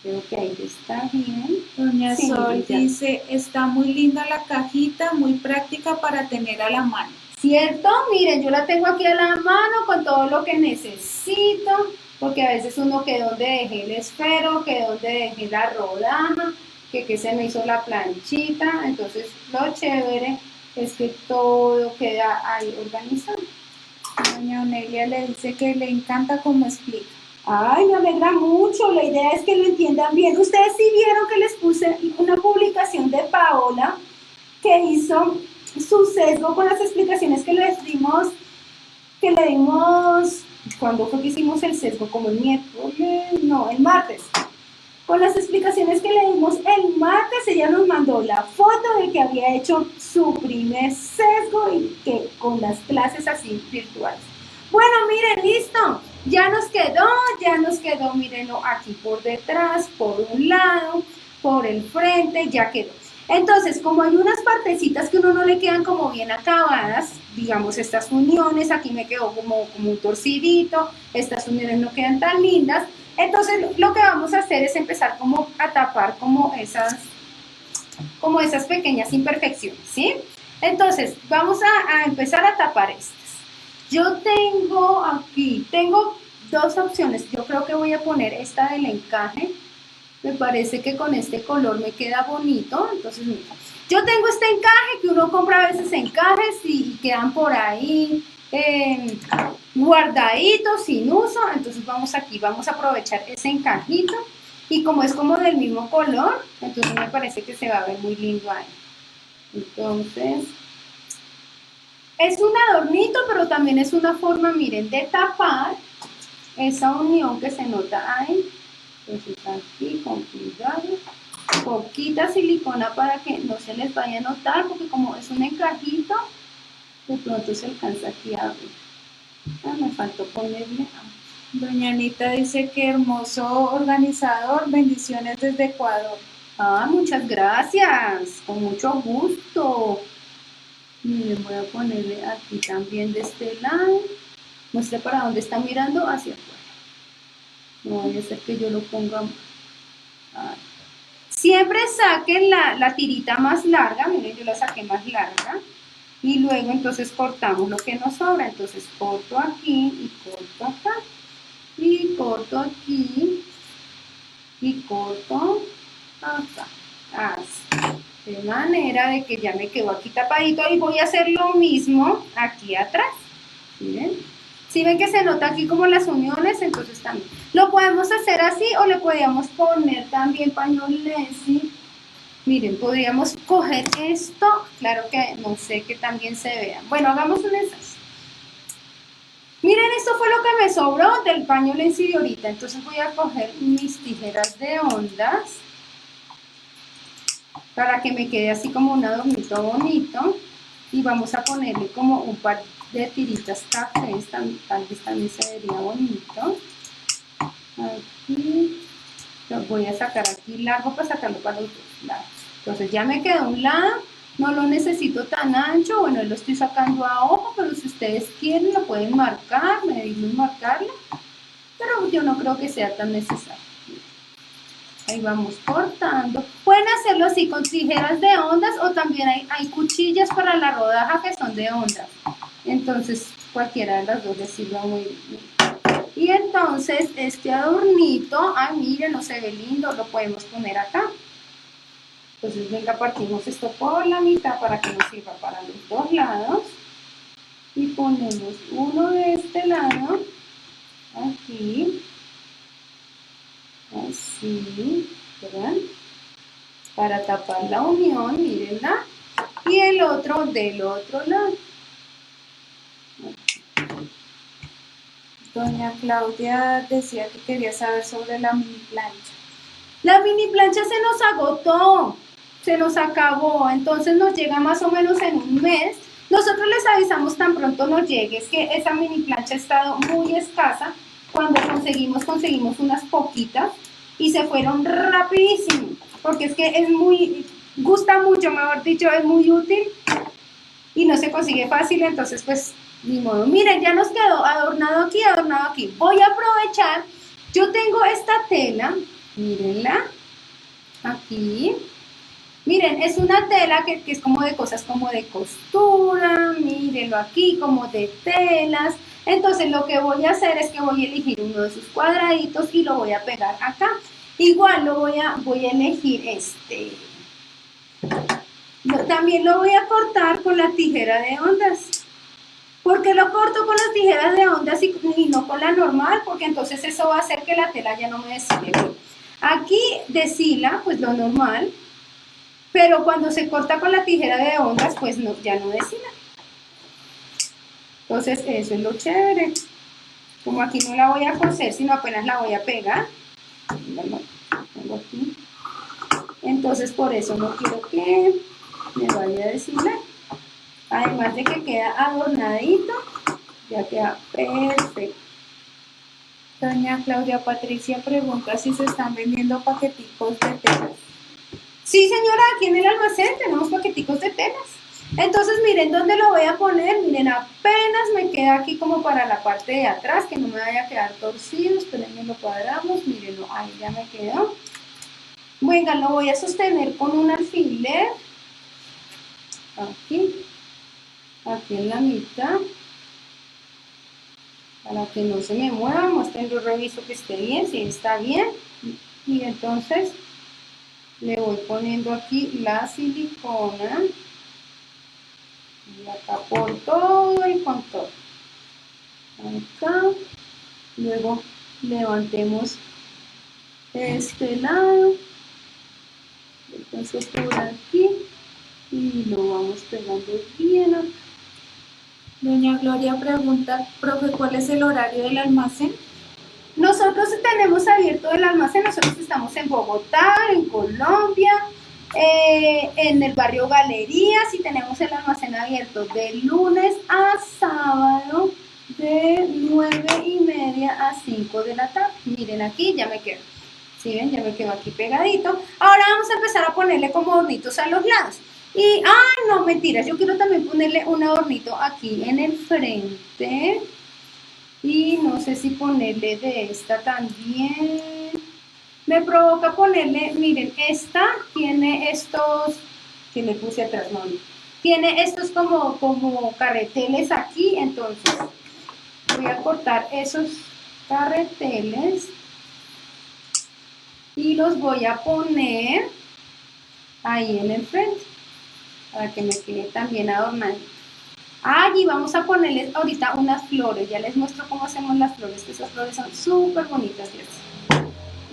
Creo que ahí está bien. Doña Sol dice, está muy linda la cajita, muy práctica para tener a la mano. ¿Cierto? Miren, yo la tengo aquí a la mano con todo lo que necesito, porque a veces uno que donde dejé el esfero, que donde dejé la rodaja, que se me hizo la planchita, entonces lo chévere es que todo queda ahí organizado. Doña Onelia le dice que le encanta cómo explica. Ay, me alegra mucho, la idea es que lo entiendan bien. Ustedes sí vieron que les puse una publicación de Paola que hizo su sesgo con las explicaciones que le dimos, ¿cuándo fue que hicimos el sesgo? Como el miércoles, no, el martes. Con las explicaciones que le dimos el martes, ella nos mandó la foto de que había hecho su primer sesgo y que con las clases así virtuales. Bueno, miren, listo. Ya nos quedó, mírenlo aquí por detrás, por un lado, por el frente, ya quedó. Entonces, como hay unas partecitas que uno no le quedan como bien acabadas, digamos estas uniones, aquí me quedó como un torcidito, estas uniones no quedan tan lindas, entonces lo que vamos a hacer es empezar como a tapar como esas pequeñas imperfecciones, ¿sí? Entonces, vamos a empezar a tapar estas. Yo tengo aquí, tengo dos opciones, yo creo que voy a poner esta del encaje, me parece que con este color me queda bonito, entonces mira, yo tengo este encaje que uno compra a veces encajes y quedan por ahí guardaditos, sin uso, entonces vamos aquí, vamos a aprovechar ese encajito y como es como del mismo color, entonces me parece que se va a ver muy lindo ahí. Entonces, es un adornito, pero también es una forma, miren, de tapar esa unión que se nota ahí. Entonces aquí con cuidado, poquita silicona para que no se les vaya a notar, porque como es un encajito, de pronto se alcanza aquí a ver. Ah, me faltó ponerle. Doña Anita dice que hermoso organizador, bendiciones desde Ecuador. Ah, muchas gracias, con mucho gusto. Miren, voy a ponerle aquí también de este lado. Muestre para dónde está mirando, hacia afuera. No vaya a ser que yo lo ponga. Ahí. Siempre saquen la tirita más larga, miren, yo la saqué más larga. Y luego entonces cortamos lo que nos sobra. Entonces corto aquí y corto acá. Y corto aquí y corto acá. Así. De manera de que ya me quedó aquí tapadito y voy a hacer lo mismo aquí atrás. ¿Miren? Si ven que se nota aquí como las uniones, entonces también. Lo podemos hacer así o le podríamos poner también pañolensi. Miren, podríamos coger esto, claro que no sé que también se vea. Bueno, hagamos un ensayo. Miren, esto fue lo que me sobró del pañolensi de ahorita. Entonces voy a coger mis tijeras de ondas para que me quede así como un adornito bonito. Y vamos a ponerle como un par de tiritas cafés, tal vez también se vería bonito. Aquí lo voy a sacar aquí largo para sacarlo para los dos lados. Entonces ya me quedó un lado, no lo necesito tan ancho, bueno, lo estoy sacando a ojo, pero si ustedes quieren lo pueden marcar, medirlo y marcarlo, pero yo no creo que sea tan necesario. Ahí vamos cortando. Pueden hacerlo así con tijeras de ondas o también hay cuchillas para la rodaja que son de ondas. Entonces cualquiera de las dos les sirve muy bien. Y entonces este adornito, ay miren, no se ve lindo, lo podemos poner acá. Entonces venga, partimos esto por la mitad para que nos sirva para los dos lados. Y ponemos uno de este lado, aquí. Así, ¿verdad? Para tapar la unión, mírenla. Y el otro del otro lado. Doña Claudia decía que quería saber sobre la mini plancha. La mini plancha se nos agotó, se nos acabó, entonces nos llega más o menos en un mes. Nosotros les avisamos tan pronto nos llegue, es que esa mini plancha ha estado muy escasa. Cuando conseguimos unas poquitas y se fueron rapidísimo, porque es que gusta mucho, mejor dicho, es muy útil y no se consigue fácil, entonces pues ni modo. Miren, ya nos quedó adornado aquí, adornado aquí. Voy a aprovechar, yo tengo esta tela, mírenla, aquí, Miren, es una tela que es como de cosas como de costura, mírenlo aquí, como de telas. Entonces lo que voy a hacer es que voy a elegir uno de sus cuadraditos y lo voy a pegar acá. Igual voy a elegir este. También lo voy a cortar con la tijera de ondas. ¿Por qué lo corto con las tijeras de ondas y no con la normal? Porque entonces eso va a hacer que la tela ya no me deshile. Aquí deshila, pues lo normal, pero cuando se corta con la tijera de ondas, pues no, ya no deshila. Entonces eso es lo chévere. Como aquí no la voy a coser, sino apenas la voy a pegar. Pongo aquí. Entonces por eso no quiero que me vaya a deshilar. Además de que queda adornadito, ya queda perfecto. Doña Claudia Patricia pregunta si se están vendiendo paqueticos de telas. Sí, señora, aquí en el almacén tenemos paqueticos de telas. Entonces, miren dónde lo voy a poner. Miren, apenas me queda aquí como para la parte de atrás, que no me vaya a quedar torcido. Espérenme, lo cuadramos. Mírenlo, ahí ya me quedó. Venga, lo voy a sostener con un alfiler. Aquí en la mitad. Para que no se me mueva, yo reviso que esté bien, si está bien. Y entonces le voy poniendo aquí la silicona. Y acá por todo el contorno. Acá. Luego levantemos este lado. Entonces por aquí. Y lo vamos pegando bien acá. Doña Gloria pregunta, profe, ¿cuál es el horario del almacén? Nosotros tenemos abierto el almacén, nosotros estamos en Bogotá, en Colombia, en el barrio Galerías y tenemos el almacén abierto de lunes a sábado de 9:30 a 5 de la tarde. Miren aquí, ya me quedo. ¿Sí ven? Ya me quedo aquí pegadito. Ahora vamos a empezar a ponerle como adornitos a los lados. Y, no, mentiras, yo quiero también ponerle un adornito aquí en el frente. Y no sé si ponerle de esta también. Me provoca ponerle, miren, esta tiene estos, que le puse atrás, no, tiene estos como carreteles aquí, entonces voy a cortar esos carreteles y los voy a poner ahí en el frente, para que me quede también adornadito. Y vamos a ponerles ahorita unas flores, ya les muestro cómo hacemos las flores, que esas flores son súper bonitas.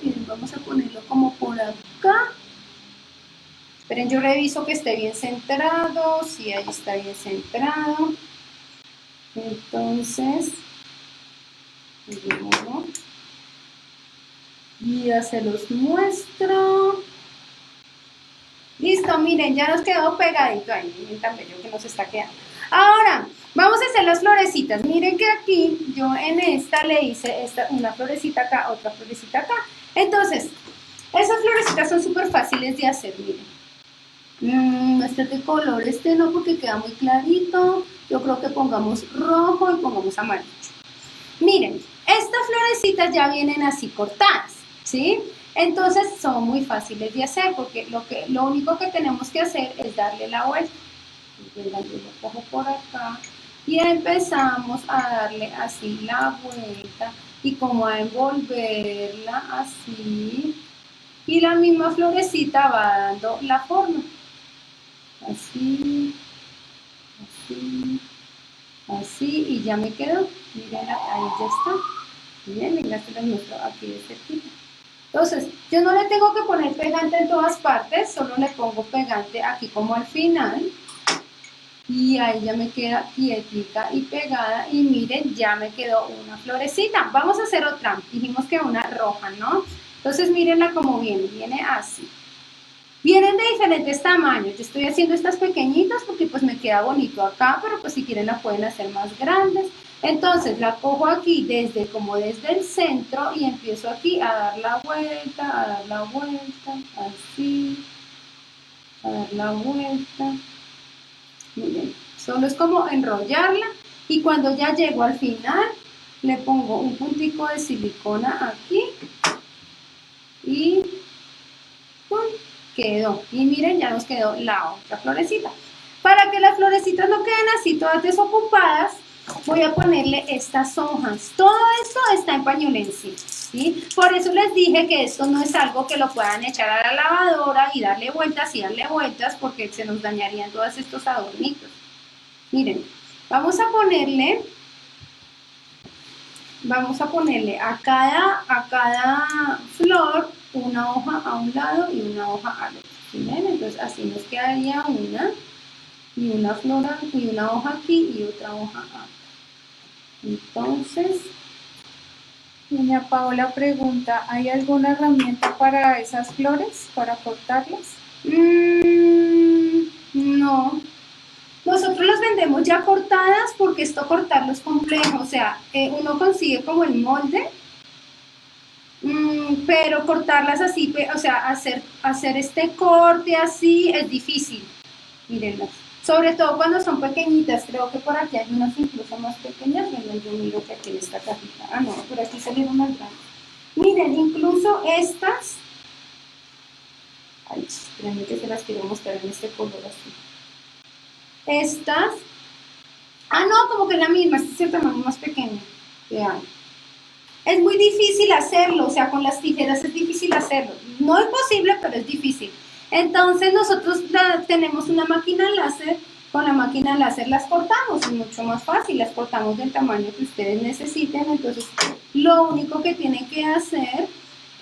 Miren, vamos a ponerlo como por acá. Esperen, yo reviso que esté bien centrado, sí, ahí está bien centrado. Entonces, y ya se los muestro. Listo, miren, ya nos quedó pegadito ahí, miren tan bello que nos está quedando. Ahora, vamos a hacer las florecitas. Miren que aquí yo en esta le hice una florecita acá, otra florecita acá. Entonces, esas florecitas son súper fáciles de hacer, miren. Este color, no, porque queda muy clarito. Yo creo que pongamos rojo y pongamos amarillo. Miren, estas florecitas ya vienen así cortadas, ¿sí? Entonces son muy fáciles de hacer porque lo único que tenemos que hacer es darle la vuelta. Venga, yo lo cojo por acá y empezamos a darle así la vuelta y como a envolverla así y la misma florecita va dando la forma así, así, así y ya me quedó. Miren, ahí ya está. Miren, venga, se los muestro aquí de cerquita. Entonces, yo no le tengo que poner pegante en todas partes, solo le pongo pegante aquí como al final. Y ahí ya me queda quietita y pegada. Y miren, ya me quedó una florecita. Vamos a hacer otra. Dijimos que una roja, ¿no? Entonces, mírenla como viene así. Vienen de diferentes tamaños. Yo estoy haciendo estas pequeñitas porque pues me queda bonito acá, pero pues si quieren la pueden hacer más grandes. Entonces la cojo aquí desde el centro y empiezo aquí a dar la vuelta, así, a dar la vuelta. Miren, solo es como enrollarla y cuando ya llego al final le pongo un puntico de silicona aquí y ¡pum! quedó. Y miren, ya nos quedó la otra florecita. Para que las florecitas no queden así todas desocupadas, voy a ponerle estas hojas. Todo esto está en pañolense, ¿sí? Por eso les dije que esto no es algo que lo puedan echar a la lavadora y darle vueltas, porque se nos dañarían todos estos adornitos. Miren, vamos a ponerle a cada flor una hoja a un lado y una hoja al otro. ¿Sí ven? Entonces así nos quedaría una flor y una hoja aquí y otra hoja acá. Entonces, Doña Paola pregunta, ¿hay alguna herramienta para esas flores, para cortarlas? no. Nosotros las vendemos ya cortadas porque esto cortarlo es complejo. O sea, uno consigue como el molde, pero cortarlas así, o sea, hacer este corte así es difícil. Mírenlas. Sobre todo cuando son pequeñitas, creo que por aquí hay unas incluso más pequeñas. Miren, yo miro que aquí en esta cajita. Ah, no, por aquí salieron más grandes. Miren, incluso estas. Ay, espérenme que se las quiero mostrar en este color así. Estas. Ah, no, como que es la misma, este es el tamaño más pequeño. Vean. Es muy difícil hacerlo, o sea, con las tijeras es difícil hacerlo. No es imposible, pero es difícil. Entonces nosotros tenemos una máquina láser, con la máquina láser las cortamos, es mucho más fácil, las cortamos del tamaño que ustedes necesiten. Entonces lo único que tienen que hacer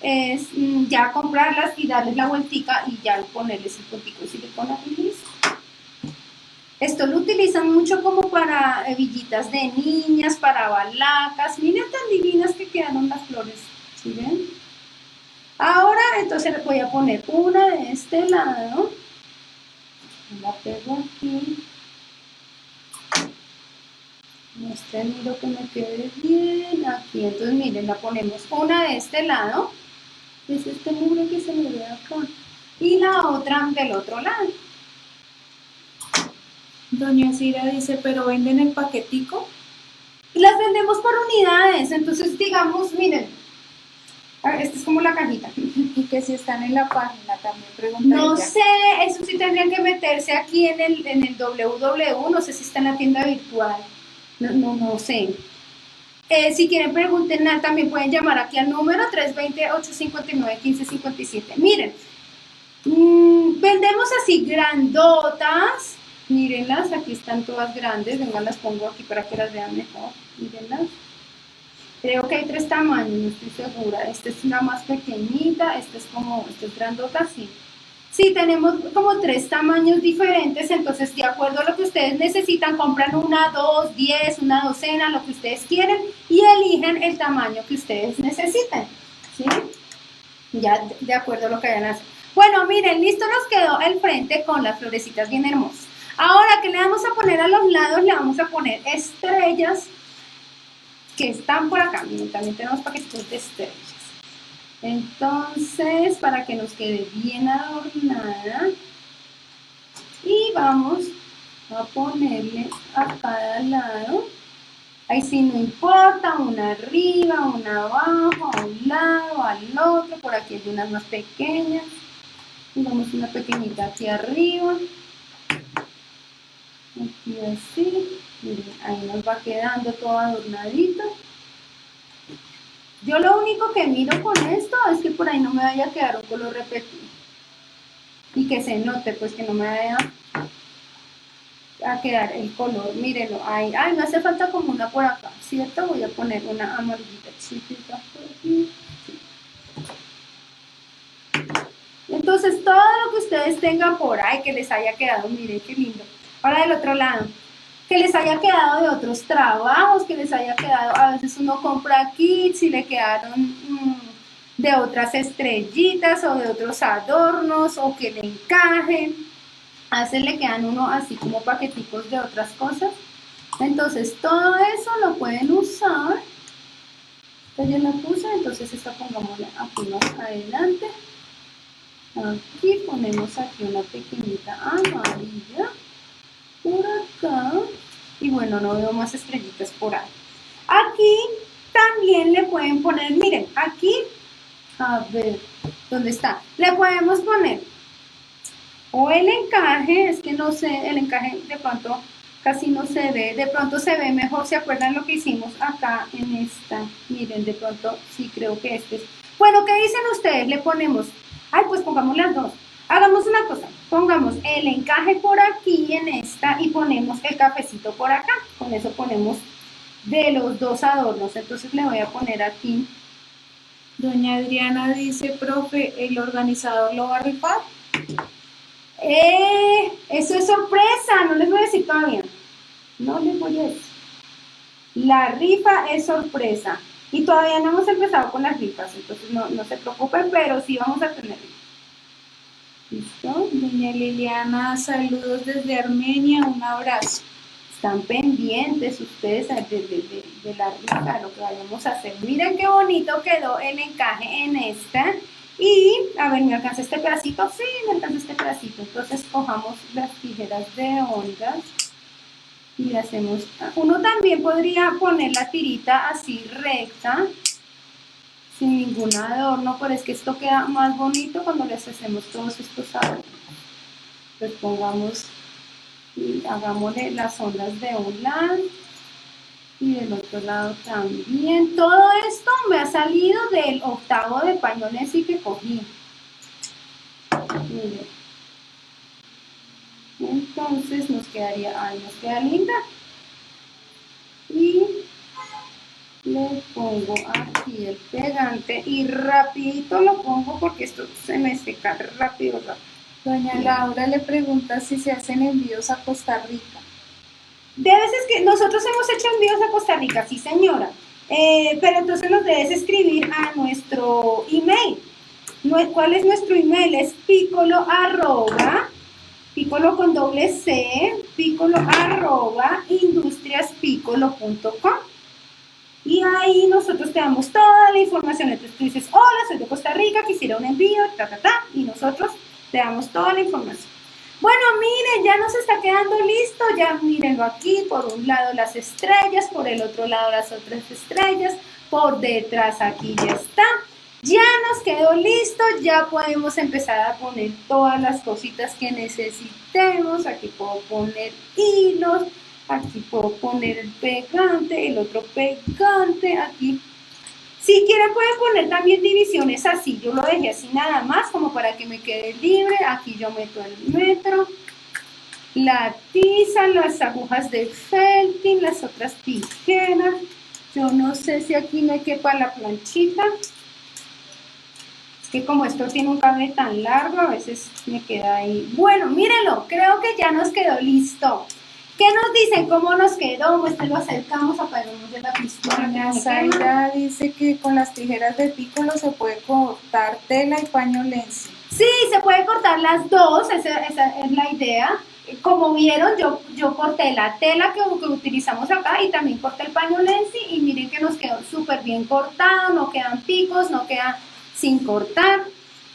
es ya comprarlas y darles la vueltica y ya ponerles el puntico de silicona y listo. Esto lo utilizan mucho como para hebillitas de niñas, para balacas. Miren tan divinas que quedaron las flores, ¿sí ven? Ahora entonces le voy a poner una de este lado, la pego aquí, miro que me quede bien aquí. Entonces miren, la ponemos una de este lado, es este muro que se me ve acá, y la otra del otro lado. Doña Cira dice, ¿pero venden el paquetico? Las vendemos por unidades, entonces digamos, miren, esta es como la cajita. Y que si están en la página también pregunta No ella. sé, eso sí tendrían que meterse aquí en el www, no sé si está en la tienda virtual, no sé. Si quieren pregunten, también pueden llamar aquí al número 320-859-1557. Miren, vendemos así grandotas, mírenlas, aquí están todas grandes, vengan, las pongo aquí para que las vean mejor, mírenlas. Creo que hay 3 tamaños, no estoy segura. Esta es una más pequeñita, esta es grandota, sí. Sí, tenemos como 3 tamaños diferentes, entonces de acuerdo a lo que ustedes necesitan, compran 1, 2, 10, una docena, lo que ustedes quieren y eligen el tamaño que ustedes necesiten, ¿sí? Ya de acuerdo a lo que vayan a hacer. Bueno, miren, listo nos quedó el frente con las florecitas bien hermosas. Ahora, ¿qué le vamos a poner a los lados? Le vamos a poner estrellas que están por acá. Miren, también tenemos paquetitos de estrellas. Entonces, para que nos quede bien adornada, y vamos a ponerle a cada lado, ahí sí no importa, una arriba, una abajo, a un lado, al otro. Por aquí hay unas más pequeñas, pongamos una pequeñita aquí arriba, aquí así. Miren, ahí nos va quedando todo adornadito. Yo lo único que miro con esto es que por ahí no me vaya a quedar un color repetido y que se note, pues que no me vaya a quedar el color. Mírenlo, ahí, me hace falta como una por acá, ¿cierto? Voy a poner una amarillita chiquita por aquí. Sí. Entonces todo lo que ustedes tengan por ahí que les haya quedado, miren qué lindo. Ahora del otro lado, que les haya quedado de otros trabajos, que les haya quedado, a veces uno compra kits y le quedaron de otras estrellitas o de otros adornos o que le encajen. A veces le quedan uno así como paqueticos de otras cosas. Entonces todo eso lo pueden usar. Esta ya la puse, entonces esta pongámosla aquí más adelante. Aquí ponemos aquí una pequeñita amarilla por acá, y bueno, no veo más estrellitas por ahí. Aquí también le pueden poner, miren, aquí, a ver, ¿dónde está? Le podemos poner O el encaje, es que no sé, el encaje de pronto casi no se ve, de pronto se ve mejor, ¿se acuerdan lo que hicimos acá en esta? Miren, de pronto sí creo que este es. Bueno, ¿qué dicen ustedes? Le ponemos, ay, pues pongamos las dos. Hagamos una cosa, pongamos el encaje por aquí en esta y ponemos el cafecito por acá. Con eso ponemos de los dos adornos. Entonces le voy a poner aquí. Doña Adriana dice, profe, ¿el organizador lo va a rifar? Eso es sorpresa, no les voy a decir todavía. No les voy a decir. La rifa es sorpresa. Y todavía no hemos empezado con las rifas, entonces no se preocupen, pero sí vamos a tener rifas. ¿Listo? Doña Liliana, saludos desde Armenia, un abrazo. Están pendientes ustedes de la rifa, lo que vayamos a hacer. Miren qué bonito quedó el encaje en esta. Y, a ver, ¿me alcanza este pedacito? Sí, me alcanza este pedacito. Entonces cojamos las tijeras de ondas y le hacemos... Uno también podría poner la tirita así recta, sin ningún adorno, pero es que esto queda más bonito cuando les hacemos todos estos adornos. Entonces pongamos y hagámosle las ondas de un lado y del otro lado también. Todo esto me ha salido del octavo de pañolense que cogí. Miren. Entonces nos quedaría, ahí nos queda linda. Y le pongo aquí el pegante y rapidito lo pongo porque esto se me seca rápido. Doña Laura le pregunta si se hacen envíos a Costa Rica. De veces que nosotros hemos hecho envíos a Costa Rica, sí señora, pero entonces nos debes escribir a nuestro email. ¿Cuál es nuestro email? Es piccolo con doble C, @industriaspiccolo.com. Y ahí nosotros te damos toda la información. Entonces tú dices, hola, soy de Costa Rica, quisiera un envío, y nosotros te damos toda la información. Bueno, miren, ya nos está quedando listo, ya mírenlo aquí, por un lado las estrellas, por el otro lado las otras estrellas, por detrás aquí ya está. Ya nos quedó listo, ya podemos empezar a poner todas las cositas que necesitemos. Aquí puedo poner hilos, aquí puedo poner el pegante, el otro pegante, aquí. Si quieren pueden poner también divisiones así, yo lo dejé así nada más como para que me quede libre. Aquí yo meto el metro, la tiza, las agujas de felting, las otras tijeras. Yo no sé si aquí me quepa la planchita. Es que como esto tiene un cable tan largo, a veces me queda ahí. Bueno, mírenlo, creo que ya nos quedó listo. ¿Qué nos dicen? ¿Cómo nos quedó? Pues te lo acercamos, apagamos de la pistola. Doña Zaira dice que con las tijeras de piccolo se puede cortar tela y paño lenzi. Sí, se puede cortar las dos, esa es la idea. Como vieron, yo corté la tela que utilizamos acá y también corté el paño lenzi y miren que nos quedó súper bien cortado, no quedan picos, no quedan sin cortar.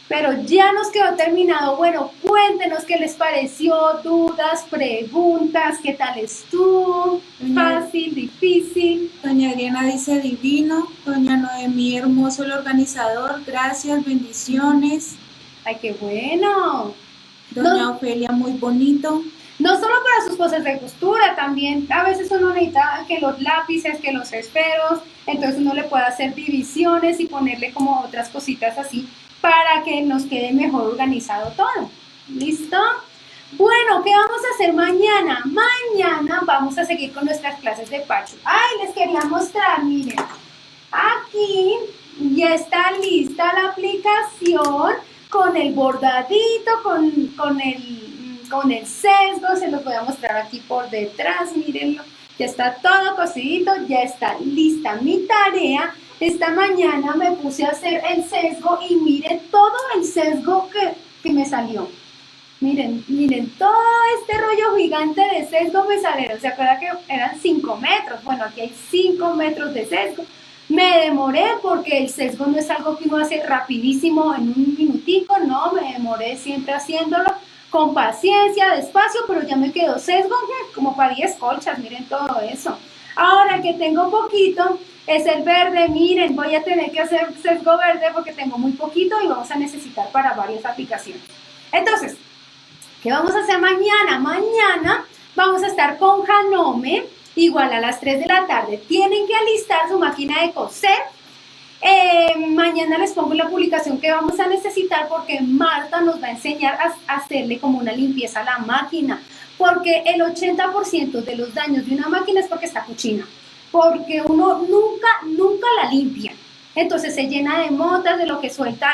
Pero ya nos quedó terminado. Bueno, cuéntenos qué les pareció, dudas, preguntas, qué tal estuvo, fácil, difícil. Doña Adriana dice divino, doña Noemí hermoso el organizador, gracias, bendiciones. Ay, qué bueno. Doña Ofelia muy bonito. No solo para sus cosas de costura, también a veces uno necesita que los lápices, que los esferos, entonces uno le puede hacer divisiones y ponerle como otras cositas así, para que nos quede mejor organizado todo. ¿Listo? Bueno, ¿qué vamos a hacer mañana? Mañana vamos a seguir con nuestras clases de Pacho. Ay, les quería mostrar, miren. Aquí ya está lista la aplicación con el bordadito, con el sesgo. Se los voy a mostrar aquí por detrás, mírenlo. Ya está todo cosidito, ya está lista mi tarea. Esta mañana me puse a hacer el sesgo y miren todo el sesgo que me salió. Miren, todo este rollo gigante de sesgo me salieron. ¿Se acuerdan que eran 5 metros? Bueno, aquí hay 5 metros de sesgo. Me demoré porque el sesgo no es algo que uno hace rapidísimo en un minutico, no, me demoré siempre haciéndolo con paciencia, despacio, pero ya me quedó sesgo como para 10 colchas, miren todo eso. Ahora que tengo poquito, es el verde, miren, voy a tener que hacer sesgo verde porque tengo muy poquito y vamos a necesitar para varias aplicaciones. Entonces, ¿Qué vamos a hacer mañana? Mañana vamos a estar con Janome, igual a las 3 de la tarde. Tienen que alistar su máquina de coser. Mañana les pongo la publicación que vamos a necesitar porque Marta nos va a enseñar a hacerle como una limpieza a la máquina. Porque el 80% de los daños de una máquina es porque está cochina. Porque uno nunca la limpia. Entonces se llena de motas, de lo que suelta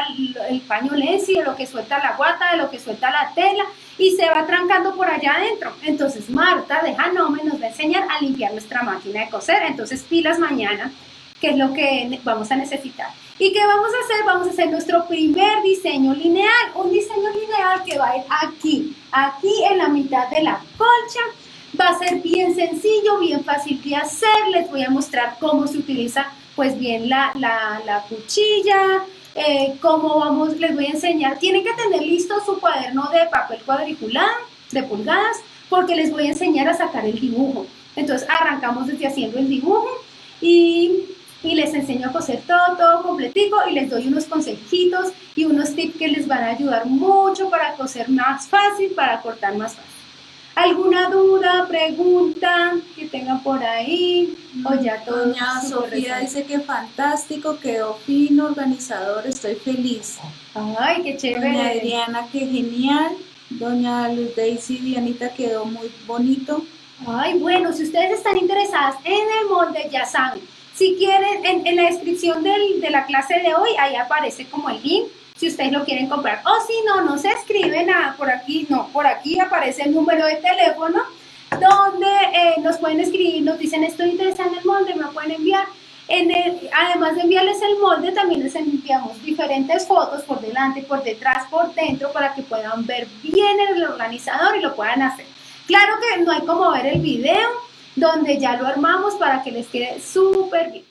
el paño Lenzi, de lo que suelta la guata, de lo que suelta la tela y se va trancando por allá adentro. Entonces Marta de Janome nos va a enseñar a limpiar nuestra máquina de coser. Entonces pilas mañana, que es lo que vamos a necesitar. ¿Y qué vamos a hacer? Vamos a hacer nuestro primer diseño lineal, un diseño lineal que va a ir aquí en la mitad de la colcha. Va a ser bien sencillo, bien fácil de hacer. Les voy a mostrar cómo se utiliza pues bien la cuchilla, les voy a enseñar. Tienen que tener listo su cuaderno de papel cuadriculado, de pulgadas, porque les voy a enseñar a sacar el dibujo. Entonces arrancamos desde haciendo el dibujo y les enseño a coser todo completico y les doy unos consejitos y unos tips que les van a ayudar mucho para coser más fácil, para cortar más fácil. ¿Alguna duda, pregunta que tengan por ahí? O ya todo. Doña Sofía dice que fantástico, quedó fino, organizador, estoy feliz. Ay, qué chévere. Doña Adriana, que genial. Doña Luz Daisy, Dianita, quedó muy bonito. Ay, bueno, si ustedes están interesadas en el molde, ya saben. Si quieren, en la descripción de la clase de hoy, ahí aparece como el link, si ustedes lo quieren comprar. O si no, nos escriben por aquí aparece el número de teléfono, donde nos pueden escribir, nos dicen estoy interesada en el molde, me lo pueden enviar. Además de enviarles el molde, también les enviamos diferentes fotos por delante, por detrás, por dentro, para que puedan ver bien el organizador y lo puedan hacer. Claro que no hay como ver el video, donde ya lo armamos para que les quede súper bien.